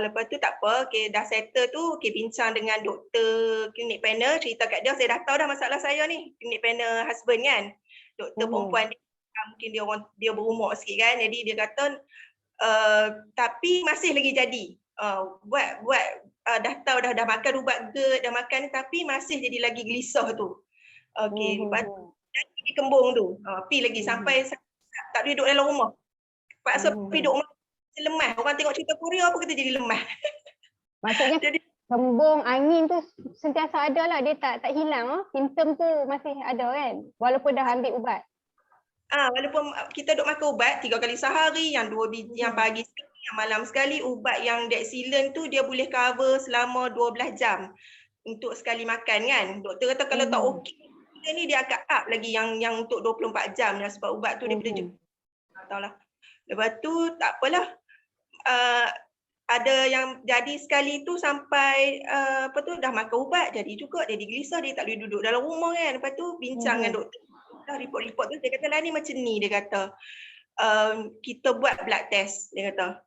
Lepas tu tak apa, okay, dah settle tu, okay, bincang dengan doktor klinik panel, cerita kat dia, saya dah tahu dah masalah saya ni, klinik panel husband kan. Doktor perempuan dia, mungkin dia berumur sikit kan, jadi dia kata tapi masih lagi jadi. Dah tahu dah makan ubat GERD, dah makan tapi masih jadi lagi gelisah tu. Okey, lepas tu jadi kembung tu. Pi lagi sampai tak boleh duduk dalam rumah. Paksa pergi duduk rumah lemah. Orang tengok cerita Korea apa kita jadi lemah. Maksudnya Jadi kembung angin tu sentiasa ada lah, dia tak hilang. Simptom tu masih ada kan, walaupun dah ambil ubat. Walaupun kita duk makan ubat 3 kali sehari, yang 2 biji, yang pagi sekali, yang malam sekali, ubat yang Dexilen tu dia boleh cover selama 12 jam untuk sekali makan kan. Doktor kata kalau tak okey ni dia akan up lagi yang untuk 24 jam ya, sebab ubat tu daripada Jepun. Tak tahulah. Lepas tu tak apalah. Ada yang jadi sekali tu sampai dah makan ubat jadi juga, jadi gelisah, dia tak boleh duduk dalam rumah kan. Lepas tu bincang dengan doktor. Report-report tu dia kata lah ni macam ni, dia kata kita buat blood test, dia kata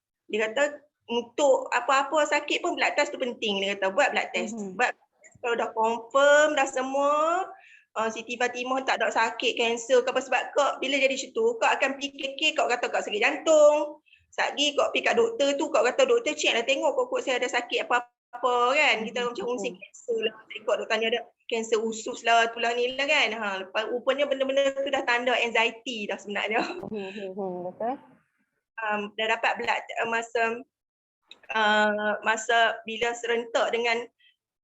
untuk apa-apa sakit pun blood test tu penting, dia kata buat blood test. Buat kalau dah confirm dah semua, Siti Fatimah tak ada sakit kanser ke apa, sebab kau bila jadi macam tu kau akan fikir kau kata kau sakit jantung, satgi kau pergi kat doktor tu kau kata doktor check lah tengok kok saya ada sakit apa-apa kan, kita macam mungkin kanser lah, kau dok tanya ada kanser usus lah, tulang ni lah kan. Lepas rupanya benda-benda tu dah tanda anxiety dah sebenarnya. Betul. Dah dapat blood masa bila serentak dengan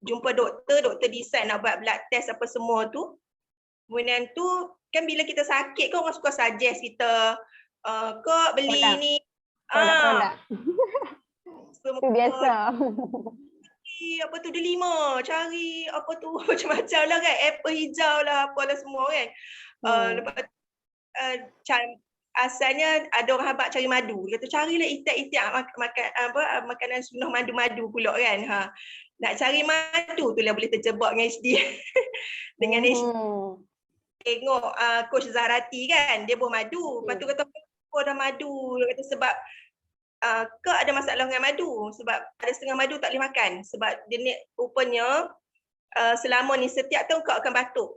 jumpa doktor decide nak buat blood test apa semua tu. Kemudian tu kan bila kita sakit kan orang suka suggest kita kau beli produk. ni Produk. Itu biasa. Apa tu delima, cari apa tu macam-macam lah kan, apple hijau lah apalah semua kan. Lepas asalnya ada orang habaq cari madu, dia kata carilah itik-itik makanan sunnah madu-madu pula kan. Nak cari madu tu lah boleh terjebak dengan HD. Dengan HD tengok Coach Zahrati kan, dia buah madu. Lepas tu kata kau dah madu, dia kata sebab kau ada masalah dengan madu, sebab ada setengah madu tak boleh makan sebab dia ni rupanya selama ni setiap tahun kau akan batuk.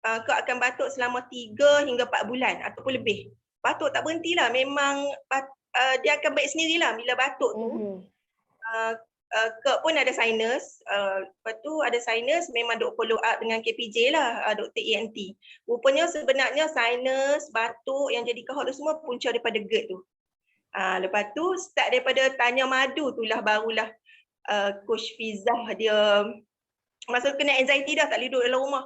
Kau akan batuk selama 3 hingga 4 bulan ataupun lebih. Batuk tak berhentilah, memang dia akan baik sendirilah bila batuk tu. Kau pun ada sinus, lepas tu ada sinus memang duk follow up dengan KPJ lah, Dr. ENT. Rupanya sebenarnya sinus, batuk yang jadi kahok tu semua punca daripada GERD tu. Lepas tu start daripada tanya madu tu lah barulah Coach Fizah dia masa kena anxiety dah tak boleh duduk dalam rumah.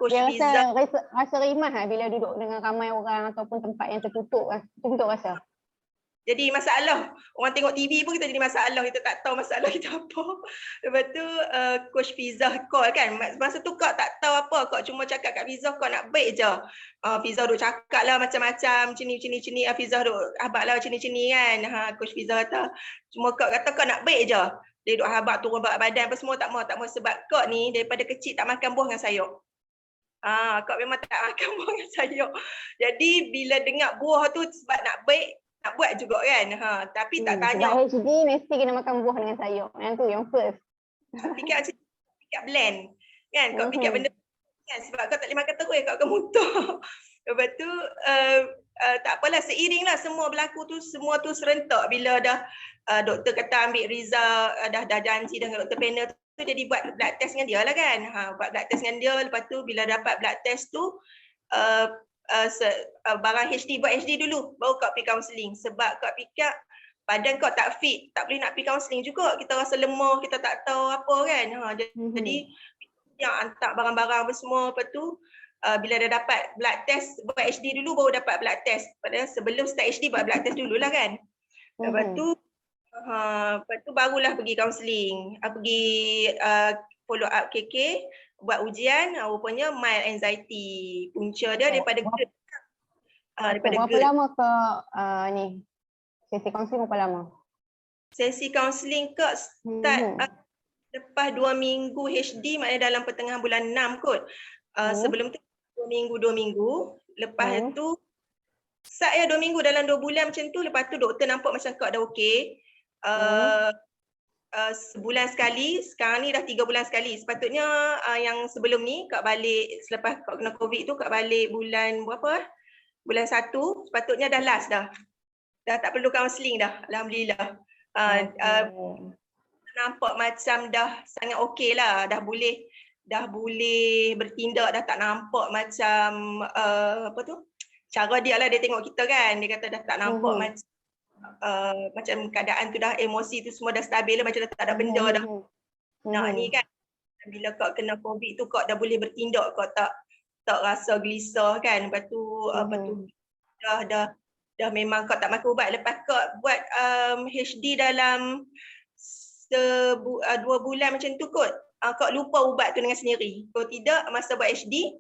Coach dia Fizah rasa rimah bila duduk dengan ramai orang ataupun tempat yang tertutup. Tertutup rasa. Jadi masalah, orang tengok TV pun kita jadi masalah, kita tak tahu masalah kita apa. Lepas tu Coach Fizah call kan, masa tu kau tak tahu apa, kau cuma cakap kat Fizah kau nak baik je. Fizah duk cakap lah macam-macam, cini, Fizah duk habaq lah cini kan. Coach Fizah kata, cuma kau kata kau nak baik je. Dia duk habaq turun berat badan apa semua, tak mau sebab kau ni daripada kecil tak makan buah dengan sayur. Kau memang tak makan buah dengan sayur. Jadi bila dengar buah tu sebab nak baik, nak buat juga kan. Tapi tak tanya. Sebab HD mesti kena makan buah dengan sayur. Yang tu yang first. Fikir blend. Kan kau fikir benda kan sebab kau tak boleh makan terus kau akan muntah. Lepas tu tak apalah, seiring lah semua berlaku tu, semua tu serentak bila dah doktor kata ambil result, dah janji dengan doktor panel tu, jadi buat blood test dengan dia lah kan. Buat blood test dengan dia, lepas tu bila dapat blood test tu barang HD, buat HD dulu baru kau pergi counselling, sebab kau fikir badan kau tak fit, tak boleh nak pergi counselling juga, kita rasa lemah, kita tak tahu apa kan. Jadi yang hantar barang-barang apa semua, lepas tu bila dah dapat blood test, buat HD dulu baru dapat blood test, padahal sebelum start HD buat blood test dulu lah kan. Lepas tu barulah pergi counselling, pergi follow up KK, buat ujian, rupanya mild anxiety. Punca dia daripada GERD. Berapa lama ke ni? Sesi kaunseling berapa lama? Sesi kaunseling ke start lepas 2 minggu HD, maknanya dalam pertengahan bulan 6 kot. Sebelum tu 2 minggu. Lepas tu start 2 minggu, dalam 2 bulan macam tu. Lepas tu doktor nampak macam kau dah okey. Sebulan sekali, sekarang ni dah 3 bulan sekali. Sepatutnya yang sebelum ni Kak balik selepas Kak kena COVID tu, Kak balik bulan berapa? Bulan 1, sepatutnya dah last dah. Dah tak perlu kaunseling dah, alhamdulillah. Nampak macam dah sangat okey lah, dah boleh bertindak, dah tak nampak macam apa tu? Cara dia lah, dia tengok kita kan, dia kata dah tak nampak macam keadaan tu dah, emosi tu semua dah stabil lah, macam dah tak ada benda dah. Nak ni kan, bila kau kena COVID tu kau dah boleh bertindak, kau tak rasa gelisah kan. Lepas tu dah memang kau tak makan ubat. Lepas kau buat HD dalam 2 bulan macam tu kot, kau lupa ubat tu dengan sendiri. Kalau tidak, masa buat HD,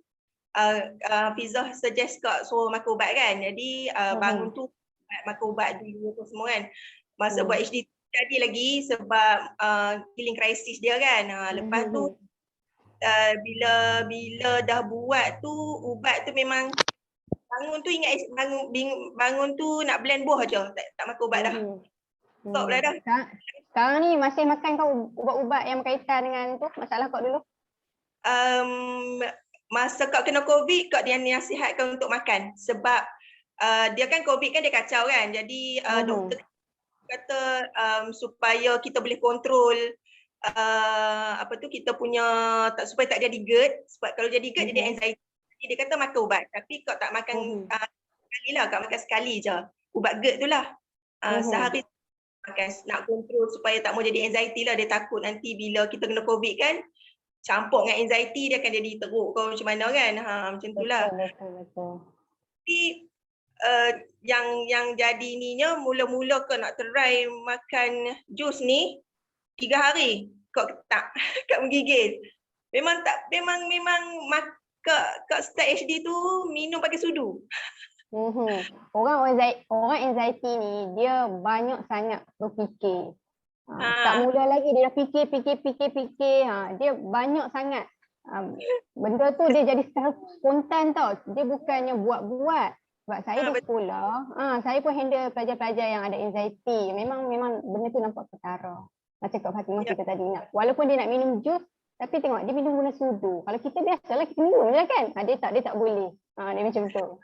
Fizzah suggest kau suruh makan ubat kan. Jadi bangun tu makan ubat dulu tu semua kan. Masa buat HD jadi lagi sebab healing crisis dia kan. Lepas tu bila dah buat tu, ubat tu memang bangun tu ingat bangun tu nak blend buah aja, tak makan ubat dah. Stop lah dah. Sekarang ni masih makan kau ubat-ubat yang berkaitan dengan tu, masalah kau dulu? Masa kau kena COVID, kau dia nasihatkan untuk makan sebab dia kan COVID kan dia kacau kan. Jadi doktor kata supaya kita boleh kontrol kita punya supaya tak jadi GERD, sebab kalau jadi GERD jadi anxiety. Jadi dia kata makan ubat, tapi kau tak makan sekali lah, kau makan sekali je ubat GERD tu lah. Sehari makan, nak kontrol supaya tak mau jadi anxiety lah. Dia takut nanti bila kita kena COVID kan, campur dengan anxiety dia akan jadi teruk kau macam mana kan. Macam tu lah. Betul. Tapi yang jadi ininya, mula-mula kau nak try makan jus ni 3 hari kau tak kat menggigil. Memang kak start HD tu minum pakai sudu. Orang anxiety ni dia banyak sangat berfikir. Tak mula lagi dia dah fikir. Dia banyak sangat. Benda tu dia jadi spontan tau. Dia bukannya buat-buat. Sebab saya di sekolah, saya pun handle pelajar-pelajar yang ada anxiety. Memang benda tu nampak ketara. Macam Kak Fatimah kita tadi nak. Walaupun dia nak minum jus, tapi tengok dia minum guna sudu. Kalau kita biasalah kita minum je kan. Dia tak boleh. Dia macam tu.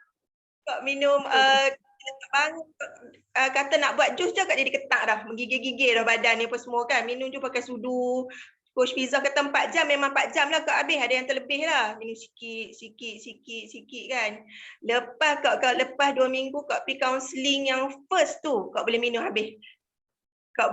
Kak minum bangun kata nak buat jus je kat jadi ketak dah. Menggigil-gigil dah badan ni apa semua kan. Minum je pakai sudu. Coach Fizzah kata 4 jam, memang 4 jam lah Kak habis. Ada yang terlebih lah. Minum sikit kan. Lepas 2 minggu Kak pergi counselling yang first tu, Kak boleh minum habis. Kak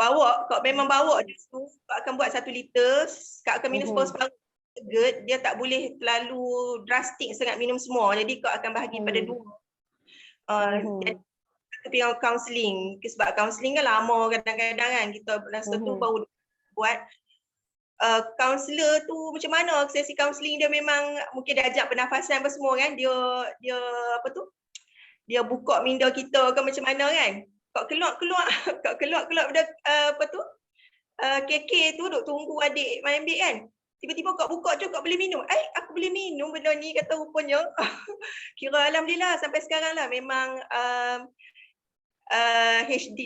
memang bawa jus tu, Kak akan buat 1 liter, Kak akan minum separuh-separuh. GERD, dia tak boleh terlalu drastik sangat minum semua. Jadi Kak akan bahagi pada 2. Kita pergi counselling. Sebab counselling kan lama kadang-kadang kan. Kita rasa tu baru buat. Kaunselor tu macam mana sesi kaunseling dia, memang mungkin dia ajak pernafasan apa semua kan. Dia apa tu? Dia buka minda kita ke macam mana kan. Kak keluar pada apa tu? KK tu duk tunggu adik main ambil kan. Tiba-tiba Kak buka je, Kak boleh minum. Aku boleh minum benda ni kata rupanya. Kira alhamdulillah sampai sekarang lah memang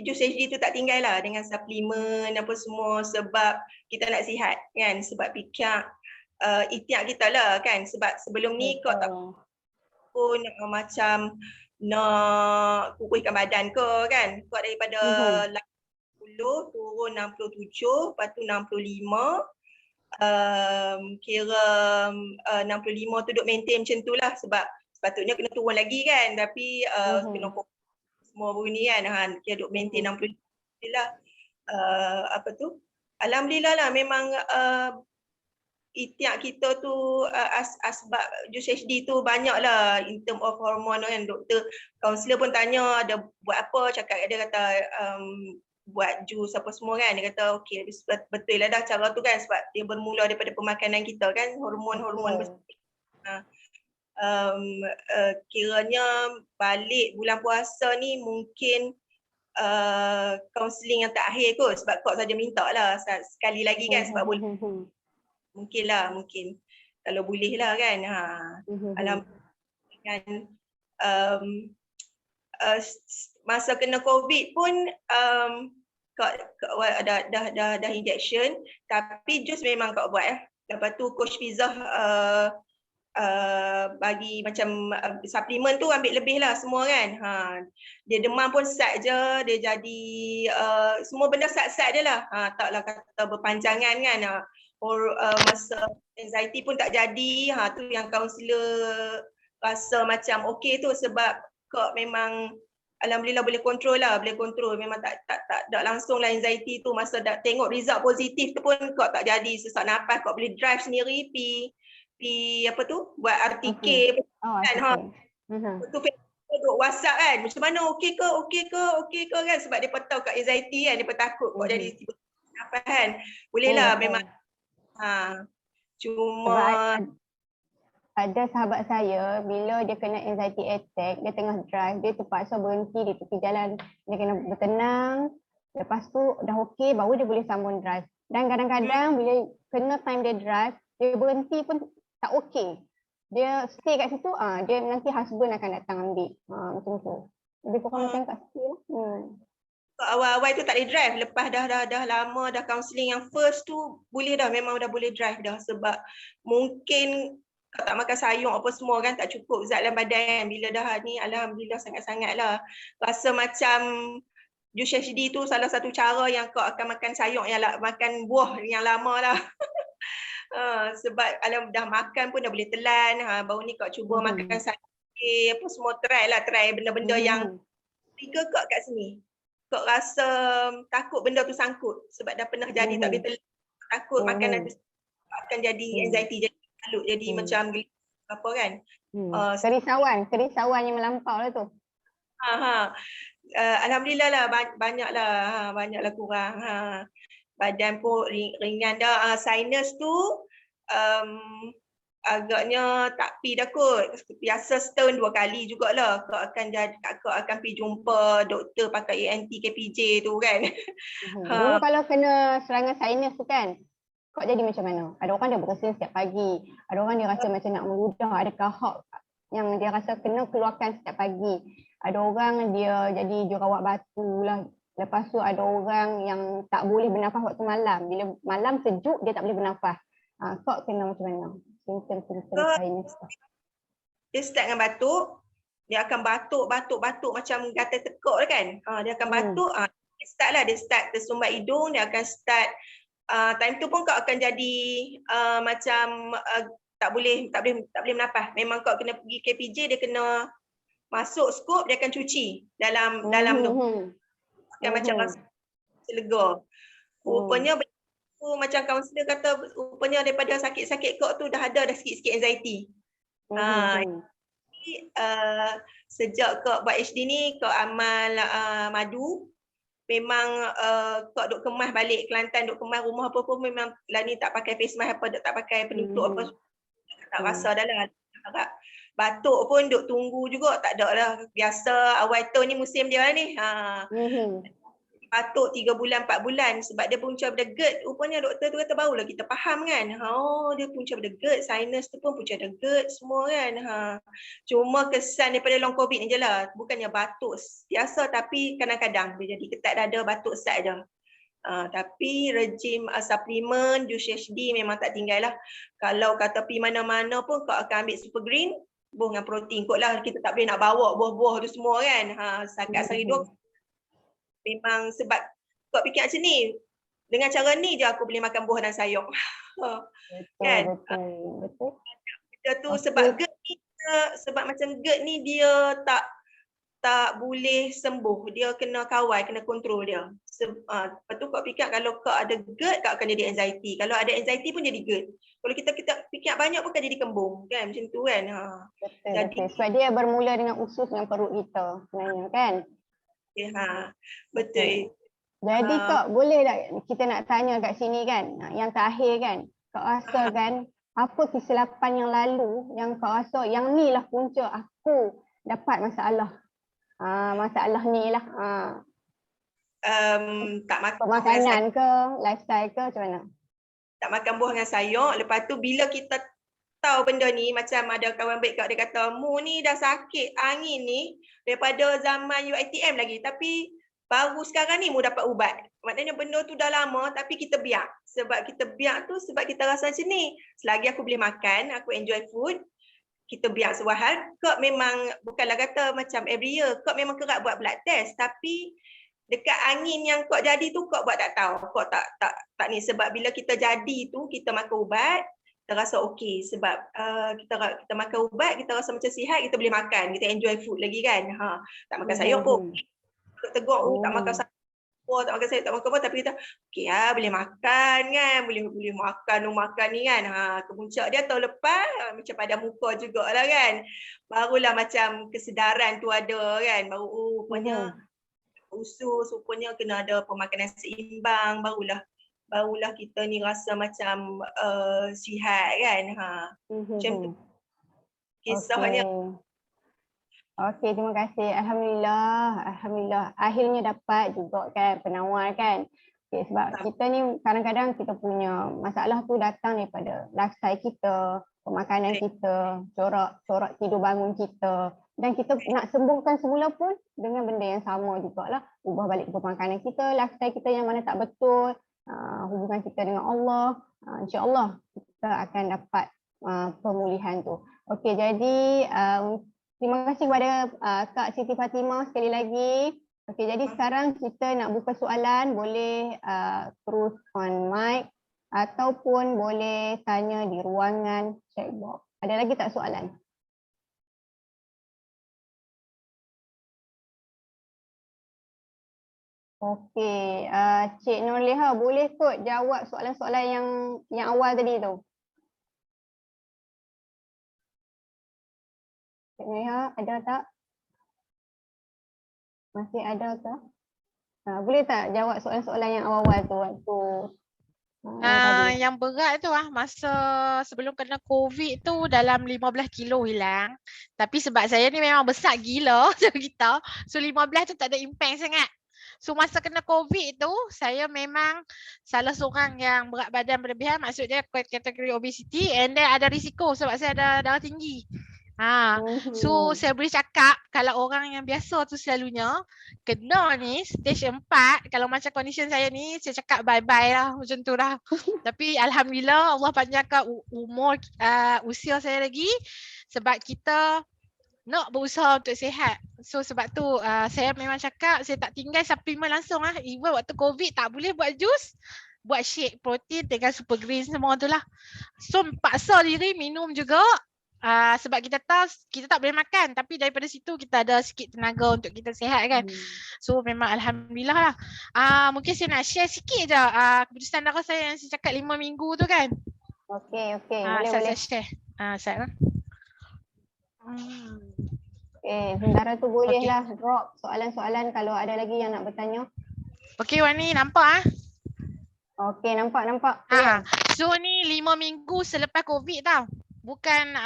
jus HD tu tak tinggal lah dengan suplemen apa semua, sebab kita nak sihat kan, sebab fikir ikhtiar kita lah kan. Sebab sebelum ni Kak tak pun macam nak kukuhkan badan ke kan. Kak daripada 80 turun 67, lepas tu 65, kira 65 tu duk maintain macam tu lah, sebab sepatutnya kena turun lagi kan, tapi kena semua bunyi kan, kira duk maintain 65 lah. Apa tu, alhamdulillah lah memang ikhtiar kita tu asbab jus HD tu banyak lah in term of hormon kan. Doktor kaunselor pun tanya ada buat apa, cakap dia kata buat jus apa semua kan. Dia kata okey, betul lah dah cara tu kan, sebab dia bermula daripada pemakanan kita kan, hormon kiranya balik bulan puasa ni mungkin kaunseling yang terakhir kot, sebab Kak saja minta lah sekali lagi kan, sebab boleh mungkin kalau boleh lah kan. Alhamdulillah kan. Masa kena COVID pun dah injection, tapi jus memang kau buat Lepas tu coach Fizzah bagi macam suplemen tu ambil lebih lah semua kan. Dia demam pun sat je, dia jadi semua benda sat-sat dia lah. Taklah kata berpanjangan kan. Masa anxiety pun tak jadi. Tu yang kaunselor rasa macam okey tu, sebab kau memang alhamdulillah boleh kontrol lah, boleh kontrol. Memang tak langsung lah anxiety tu. Masa dah tengok result positif tu pun kau tak jadi sesak nafas, kau boleh drive sendiri apa tu, buat RTK kan. Tu duk WhatsApp kan, macam mana, okey ke kan, sebab dia tahu kat anxiety kan, dia takut kau jadi apa kan. Boleh lah memang. Cuma ada sahabat saya, bila dia kena anxiety attack, dia tengah drive, dia terpaksa berhenti di tepi jalan, dia kena bertenang, lepas tu dah okey baru dia boleh sambung drive. Dan kadang-kadang bila kena time dia drive, dia berhenti pun tak okey. Dia stay kat situ, dia nanti husband akan datang ambil. Macam tu. Lebih kurang macam kat situ lah. Awal-awal tu tak boleh drive, lepas dah lama dah counselling yang first tu boleh dah, memang dah boleh drive dah, sebab mungkin tak makan sayur apa semua kan, tak cukup zat dalam badan kan. Bila dah ni alhamdulillah sangat-sangat lah. Rasa macam jus HD tu salah satu cara yang kau akan makan sayur yang makan buah yang lama lah. Sebab kalau dah makan pun dah boleh telan. Baru ni kau cuba makan sayur apa semua, try benda-benda yang trigger kau kat sini. Kau rasa takut benda tu sangkut sebab dah pernah jadi tak boleh telan. Takut makanan tu akan jadi anxiety, jadi macam apa kan. Kerisauan yang melampau lah tu. Alhamdulillah lah, banyaklah kurang. Badan pun ringan dah. Sinus tu agaknya tak pi dah kot. Biasa setahun 2 kali jugalah kau akan pergi jumpa doktor pakai ENT KPJ tu kan. Dulu kalau kena serangan sinus tu kan, kau jadi macam mana? Ada orang dia bersin setiap pagi, ada orang dia rasa macam nak meludah, ada kahak yang dia rasa kena keluarkan setiap pagi. Ada orang dia jadi jerawat batu lah. Lepas tu ada orang yang tak boleh bernafas waktu malam. Bila malam sejuk dia tak boleh bernafas. Kau kena macam mana? Simptom-simptom sinus. Dia start dengan batuk, dia akan batuk macam gatal tekuk kan. Dia akan batuk, dia start tersumbat hidung, dia akan start time tu pun kau akan jadi macam tak boleh bernafas. Memang kau kena pergi KPJ, dia kena masuk skop, dia akan cuci dalam tu. Akan macam rasa lega. Rupanya macam kaunselor kata, rupanya daripada sakit-sakit kau tu dah sikit-sikit anxiety. Sejak kau buat HD ni, kau amal madu, memang kau duk kemas balik Kelantan, duk kemas rumah apa pun memang lah ni tak pakai face mask apa, tak pakai penutup apa, tak rasa dah lah. Batuk pun duk tunggu juga, tak ada lah. Biasa awal tahun ni musim dia lah ni. Batuk 3 bulan 4 bulan sebab dia punca pada GERD. Rupanya doktor tu kata barulah kita faham kan. Dia punca pada GERD, sinus tu pun punca pada GERD semua kan. Cuma kesan daripada long covid ni je lah. Bukannya batuk biasa, tapi kadang-kadang dia jadi ketat dada, batuk sat je. Tapi rejim suplemen jus HD memang tak tinggal lah. Kalau kata pergi mana-mana pun kau akan ambil super green, buah dengan protein kot lah. Kita tak boleh nak bawa buah-buah tu semua kan. Setakat sehari 2 memang sebab kau fikir macam ni, dengan cara ni je aku boleh makan buah dan sayur. Kan? Betul. Benda tu sebab GERD ni, sebab macam GERD ni dia tak boleh sembuh, dia kena kawal, kena kontrol dia. Lepas tu kau fikir kalau kau ada GERD, kau akan jadi anxiety. Kalau ada anxiety pun jadi GERD. Kalau kita fikir banyak pun kan jadi kembung, kan? Macam tu kan. Betul. Sebab dia bermula dengan usus dengan perut kita sebenarnya kan. Betul. Jadi kak boleh tak kita nak tanya kat sini kan, yang terakhir kan, kak rasa kan apa kesilapan yang lalu yang kak rasa yang ni lah punca aku dapat masalah. Masalah ni lah. Tak makan pemakanan ke, lifestyle ke, macam mana? Tak makan buah dengan sayur. Lepas tu bila kita tahu benda ni, macam ada kawan baik kat dia kata, mu ni dah sakit angin ni daripada zaman UiTM lagi. Tapi baru sekarang ni mau dapat ubat. Maknanya benda tu dah lama tapi kita biar. Sebab kita biar tu sebab kita rasa macam ni. Selagi aku boleh makan, aku enjoy food, kita biar sebuah hal. Kak memang, bukanlah kata macam every year, Kak memang kerap buat blood test. Tapi dekat angin yang Kak jadi tu, Kak buat tak tahu. Kak tak ni. Sebab bila kita jadi tu, kita makan ubat, kita rasa okey. Sebab kita makan ubat, kita rasa macam sihat, kita boleh makan. Kita enjoy food lagi kan. Tak makan sayur pun. Tegur, tak makan sayur, tak makan sayur, tak makan apa, tapi kita okey boleh makan kan, boleh makan ni kan. Kemuncak dia tahun lepas macam pada muka jugalah kan. Barulah macam kesedaran tu ada kan, baru rupanya usus, rupanya kena ada pemakanan seimbang, barulah kita ni rasa macam sihat kan. Macam tu kisahnya. Okey, terima kasih. Alhamdulillah. Akhirnya dapat juga kan penawar kan. Okay, sebab kita ni kadang-kadang kita punya masalah tu datang daripada lifestyle kita, pemakanan kita, corak tidur bangun kita. Dan kita nak sembuhkan semula pun dengan benda yang sama jugalah. Ubah balik pemakanan kita, lifestyle kita yang mana tak betul, hubungan kita dengan Allah. InsyaAllah kita akan dapat pemulihan tu. Okey, jadi terima kasih kepada Kak Siti Fatimah sekali lagi. Okey, jadi sekarang kita nak buka soalan, boleh terus on mic ataupun boleh tanya di ruangan chat box. Ada lagi tak soalan? Okey, Cik Nurliha boleh kot jawab soalan-soalan yang awal tadi tu. Cik Nurliha ada tak? Masih ada ke? Boleh tak jawab soalan-soalan yang awal-awal tu waktu yang berat tu masa sebelum kena COVID tu dalam 15 kilo hilang. Tapi sebab saya ni memang besar gila macam kita. So 15 tu tak ada impact sangat. So masa kena COVID tu saya memang salah seorang yang berat badan berlebihan, maksudnya kategori obesity, and then ada risiko sebab saya ada darah tinggi. So saya boleh cakap kalau orang yang biasa tu selalunya kena ni stage 4, kalau macam condition saya ni, saya cakap bye-bye lah macam tu lah. Tapi Alhamdulillah Allah panjangkan umur usia saya lagi sebab kita nak berusaha untuk sihat. So sebab tu saya memang cakap saya tak tinggal suplemen langsung Even waktu COVID tak boleh buat jus, buat shake protein dengan super green semua tu lah. So paksa diri minum juga. Sebab kita tahu kita tak boleh makan, tapi daripada situ kita ada sikit tenaga untuk kita sihat kan. So memang Alhamdulillah lah. Mungkin saya nak share sikit je keputusan darah saya yang saya cakap 5 minggu tu kan. Okey, boleh. Saya share. Saya sementara tu bolehlah drop soalan-soalan kalau ada lagi yang nak bertanya. Okey Wani, nampak Okey, nampak. So ni 5 minggu selepas COVID tau. Bukan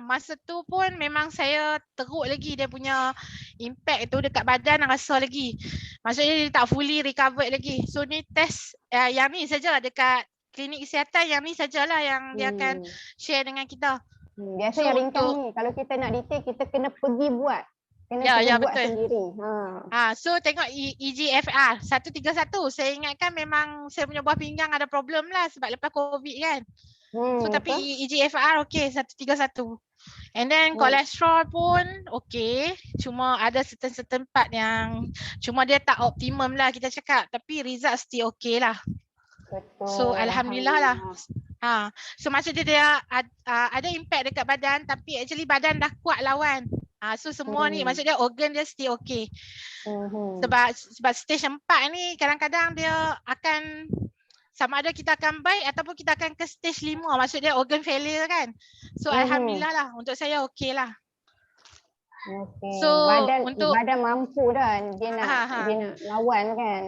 masa tu pun memang saya teruk lagi dia punya impact tu dekat badan, rasa lagi. Maksudnya dia tak fully recovered lagi. So ni test yang ni sajalah dekat klinik kesihatan, yang ni sajalah yang dia akan share dengan kita. Biasa yang ringkas ni, kalau kita nak detail kita kena pergi buat. Kena buat betul. Sendiri. So tengok EGFR 131. Saya ingatkan memang saya punya buah pinggang ada problem lah sebab lepas COVID kan. So tapi EGFR okey 131. And then kolesterol pun okey. Cuma ada certain part yang cuma dia tak optimum lah kita cakap. Tapi result still okey lah. Betul. So Alhamdulillah lah. So maksudnya dia ada impact dekat badan, tapi actually badan dah kuat lawan. So semua ni maksudnya organ dia still okay. Sebab stage 4 ni kadang-kadang dia akan sama ada kita akan baik ataupun kita akan ke stage 5, maksudnya organ failure kan. So Alhamdulillah lah, untuk saya okay lah. Okay. So badan mampu dah dia nak lawan kan.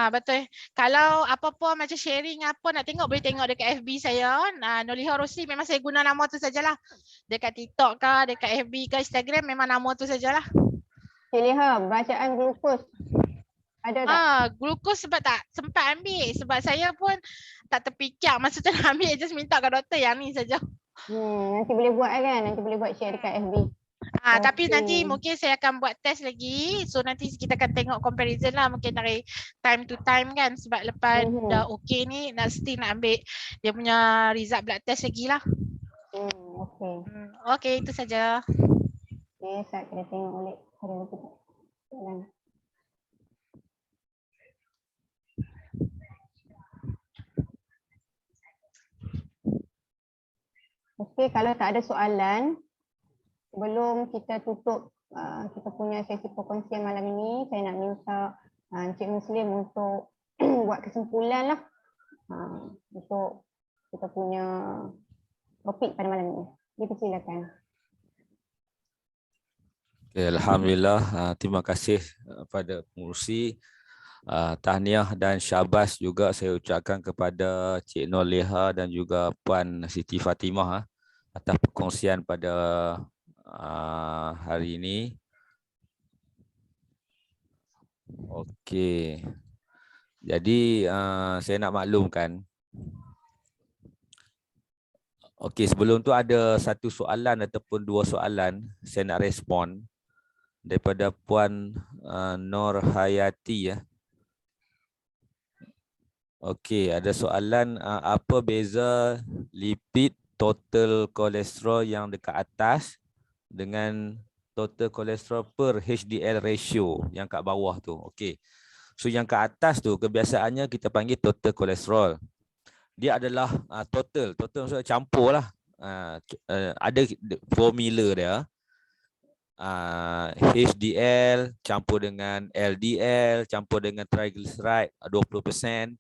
Betul. Kalau apa-apa macam sharing apa nak tengok, boleh tengok dekat FB saya. Nurliha Rosli, memang saya guna nama tu sajalah. Dekat TikTok ke, dekat FB ke, Instagram memang nama tu sajalah. Cik Liha, bacaan glukos ada tak? Glukos sebab tak sempat ambil. Sebab saya pun tak terfikir masa tu nak ambil, just minta kat doktor yang ni saja. Nanti boleh buat kan? Nanti boleh buat share dekat FB. Tapi nanti Okey. mungkin saya akan buat test lagi. So nanti kita akan tengok comparison lah. Mungkin dari time to time kan. Sebab lepas dah okey ni, still nak ambil dia punya result blood test lagi lah. Okey. Okey, itu saja. Okey, saya kena tengok balik. Ada lagi tak? Soalan. Okey, kalau tak ada soalan, sebelum kita tutup kita punya sesi perkongsian malam ini, saya nak minta Encik Muslim untuk buat kesimpulan lah untuk kita punya topik pada malam ini. Dipersilakan. Okay, Alhamdulillah, terima kasih pada pengurusi. Tahniah dan syabas juga saya ucapkan kepada Cik Noleha dan juga Puan Siti Fatimah atas perkongsian pada hari ini. Okey. Jadi saya nak maklumkan. Okey, sebelum tu ada satu soalan ataupun dua soalan saya nak respon daripada Puan Nur Hayati ya. Okey, ada soalan apa beza lipid total kolesterol yang dekat atas dengan total kolesterol per HDL ratio yang kat bawah tu. Okey. So yang kat atas tu kebiasaannya kita panggil total kolesterol. Dia adalah total maksudnya campur lah. Ada formula dia. HDL campur dengan LDL campur dengan triglyceride 20%.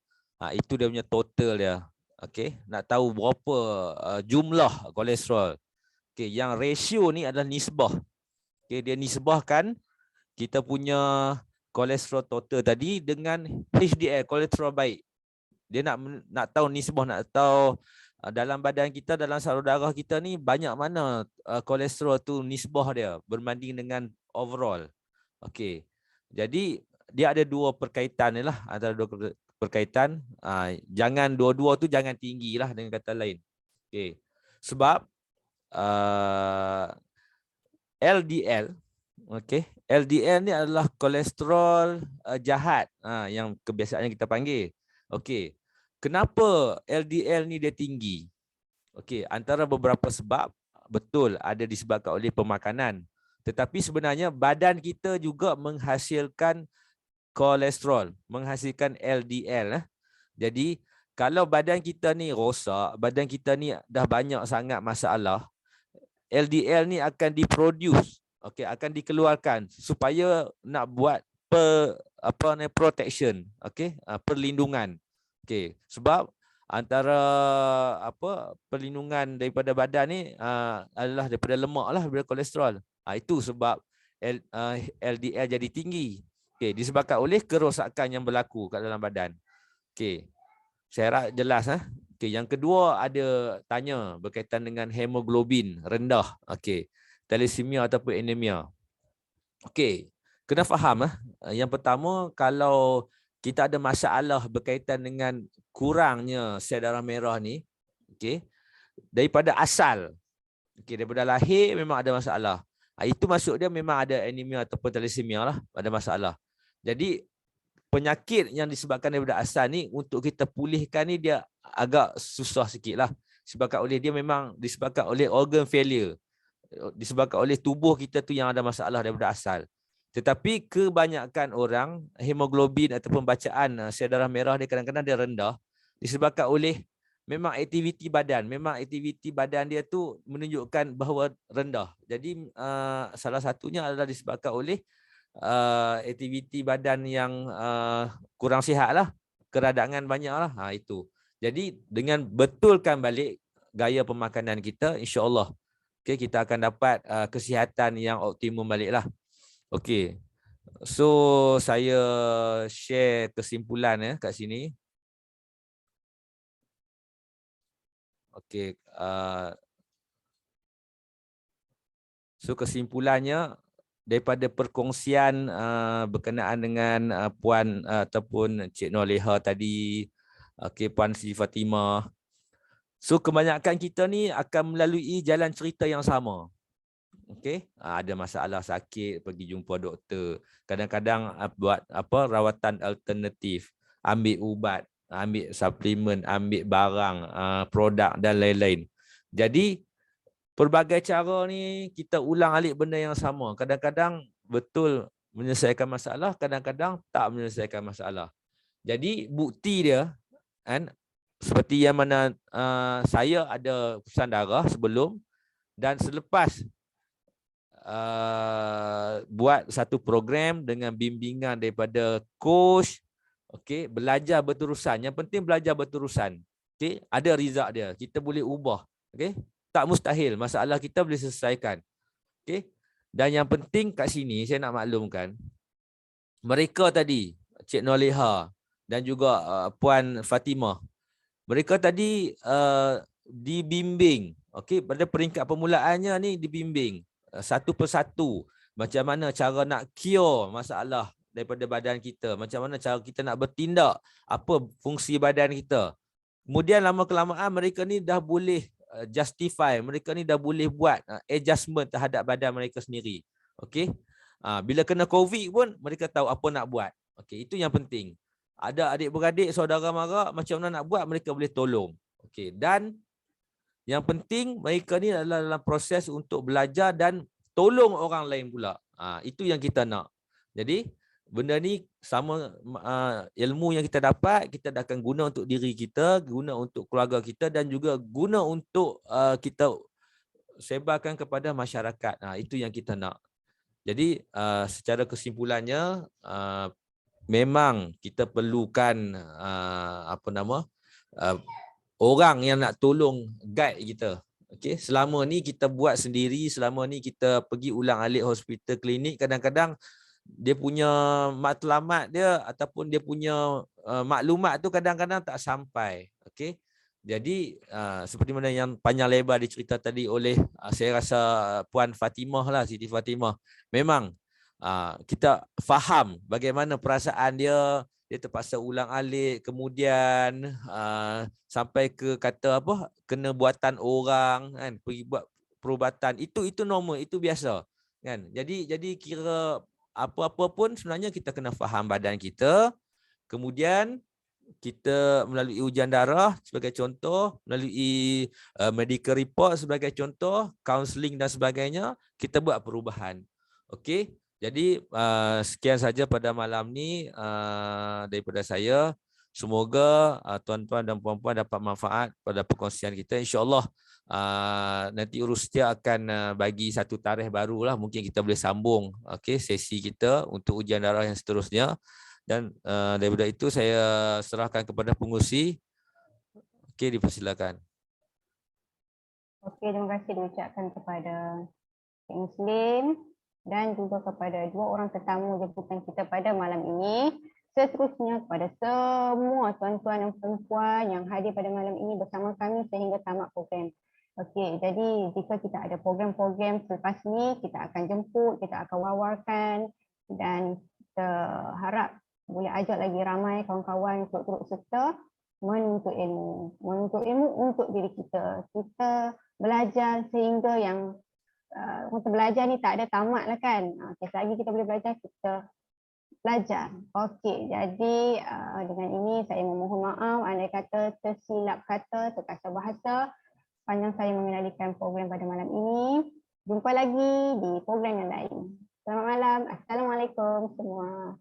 Itu dia punya total dia. Okey, nak tahu berapa jumlah kolesterol. Okey, yang ratio ni adalah nisbah. Okey, dia nisbahkan kita punya kolesterol total tadi dengan HDL, kolesterol baik. Dia nak tahu nisbah, nak tahu dalam badan kita, dalam salur darah kita ni banyak mana kolesterol tu nisbah dia berbanding dengan overall. Okey. Jadi dia ada dua perkaitan ni lah, antara dua perkaitan. Jangan dua-dua tu jangan tinggi lah dengan kata lain. Okey. Sebab LDL, okey, LDL ni adalah kolesterol jahat yang kebiasaannya kita panggil. Okey. Kenapa LDL ni dia tinggi? Okey, antara beberapa sebab, betul ada disebabkan oleh pemakanan. Tetapi sebenarnya badan kita juga menghasilkan kolesterol, menghasilkan LDL. Jadi kalau badan kita ni rosak, badan kita ni dah banyak sangat masalah, LDL ni akan diproduce, okey, akan dikeluarkan supaya nak buat protection, okey, perlindungan. Okey, sebab antara perlindungan daripada badan ni adalah daripada lemak lah, daripada kolesterol. Itu sebab LDL jadi tinggi. Okey, disebabkan oleh kerosakan yang berlaku kat dalam badan. Okey, saya harap jelas. Okey, yang kedua ada tanya berkaitan dengan hemoglobin rendah. Okey, thalassemia ataupun anemia. Okey, kena faham yang pertama, kalau kita ada masalah berkaitan dengan kurangnya sel darah merah ni, okey, daripada asal, okey, daripada lahir memang ada masalah. Itu maksud dia memang ada anemia ataupun thalassemia lah, ada masalah. Jadi penyakit yang disebabkan daripada asal ni untuk kita pulihkan ni dia agak susah sikit lah. Disebabkan oleh dia memang disebabkan oleh organ failure, disebabkan oleh tubuh kita tu yang ada masalah daripada asal. Tetapi kebanyakan orang hemoglobin ataupun bacaan sel darah merah dia kadang-kadang dia rendah disebabkan oleh memang aktiviti badan dia tu menunjukkan bahawa rendah. Jadi salah satunya adalah disebabkan oleh aktiviti badan yang kurang sihat lah, keradangan banyak lah. Itu. Jadi dengan betulkan balik gaya pemakanan kita, insya-Allah kita akan dapat kesihatan yang optimum balik lah. Okey, so saya share kesimpulan kat sini. Okey, so kesimpulannya daripada perkongsian berkenaan dengan Puan ataupun Cik Noleha tadi, okey, Puan Siti Fatimah. So kebanyakan kita ni akan melalui jalan cerita yang sama. Okey, ada masalah sakit pergi jumpa doktor. Kadang-kadang buat rawatan alternatif, ambil ubat, ambil suplemen, ambil barang, produk dan lain-lain. Jadi pelbagai cara ni kita ulang alik benda yang sama. Kadang-kadang betul menyelesaikan masalah, kadang-kadang tak menyelesaikan masalah. Jadi bukti dia kan seperti yang mana saya ada urusan darah sebelum dan selepas buat satu program dengan bimbingan daripada coach, okey, belajar berterusan. Yang penting belajar berterusan. Okey, ada result dia. Kita boleh ubah, okey? Tak mustahil, masalah kita boleh selesaikan. Okey? Dan yang penting kat sini saya nak maklumkan, mereka tadi, Cik Noleha dan juga Puan Fatimah, mereka tadi dibimbing, okey, pada peringkat permulaannya ni dibimbing satu persatu macam mana cara nak cure masalah daripada badan kita, macam mana cara kita nak bertindak, apa fungsi badan kita. Kemudian lama kelamaan mereka ni dah boleh justify, mereka ni dah boleh buat adjustment terhadap badan mereka sendiri. Okey. Bila kena COVID pun mereka tahu apa nak buat. Okey, itu yang penting. Ada adik-beradik, saudara mara, macam mana nak buat, mereka boleh tolong. Okey, dan yang penting mereka ni adalah dalam proses untuk belajar dan tolong orang lain pula. Itu yang kita nak. Jadi benda ni sama ilmu yang kita dapat, kita akan guna untuk diri kita, guna untuk keluarga kita dan juga guna untuk kita sebarkan kepada masyarakat. Itu yang kita nak. Jadi secara kesimpulannya memang kita perlukan orang yang nak tolong guide kita. Okey, selama ni kita buat sendiri, selama ni kita pergi ulang-alik hospital, klinik, kadang-kadang dia punya matlamat dia ataupun dia punya maklumat tu kadang-kadang tak sampai. Okey. Jadi seperti mana yang panjang lebar dicerita tadi oleh saya rasa Puan Fatimah lah, Siti Fatimah. Memang kita faham bagaimana perasaan dia terpaksa ulang alik, kemudian sampai ke kata apa, kena buatan orang kan, pergi buat perubatan. Itu normal, itu biasa kan. Jadi kira apa-apa pun sebenarnya kita kena faham badan kita. Kemudian kita melalui ujian darah sebagai contoh, melalui medical report sebagai contoh, counselling dan sebagainya, kita buat perubahan. Okey. Jadi sekian saja pada malam ni daripada saya. Semoga tuan-tuan dan puan-puan dapat manfaat pada perkongsian kita. InsyaAllah nanti Urus Setia akan bagi satu tarikh barulah. Mungkin kita boleh sambung sesi kita untuk ujian darah yang seterusnya. Dan daripada itu saya serahkan kepada pengurusi. Okey, dipersilakan. Okey, terima kasih diucapkan kepada Cik Muslim dan juga kepada dua orang tetamu jemputan kita pada malam ini. Seterusnya kepada semua tuan-tuan dan perempuan yang hadir pada malam ini bersama kami sehingga tamat program. Okey, jadi jika kita ada program-program selepas ni, kita akan jemput, kita akan wawarkan dan kita harap boleh ajak lagi ramai kawan-kawan untuk turut serta menuntut ilmu. Menuntut ilmu untuk diri kita. Kita belajar sehingga yang untuk belajar ni tak ada tamat lah kan. Selagi kita boleh belajar, kita belajar. Okey, jadi dengan ini saya memohon maaf andai kata tersilap kata, terkasar bahasa. Panjang saya mengenalikan program pada malam ini. Jumpa lagi di program yang lain. Selamat malam. Assalamualaikum semua.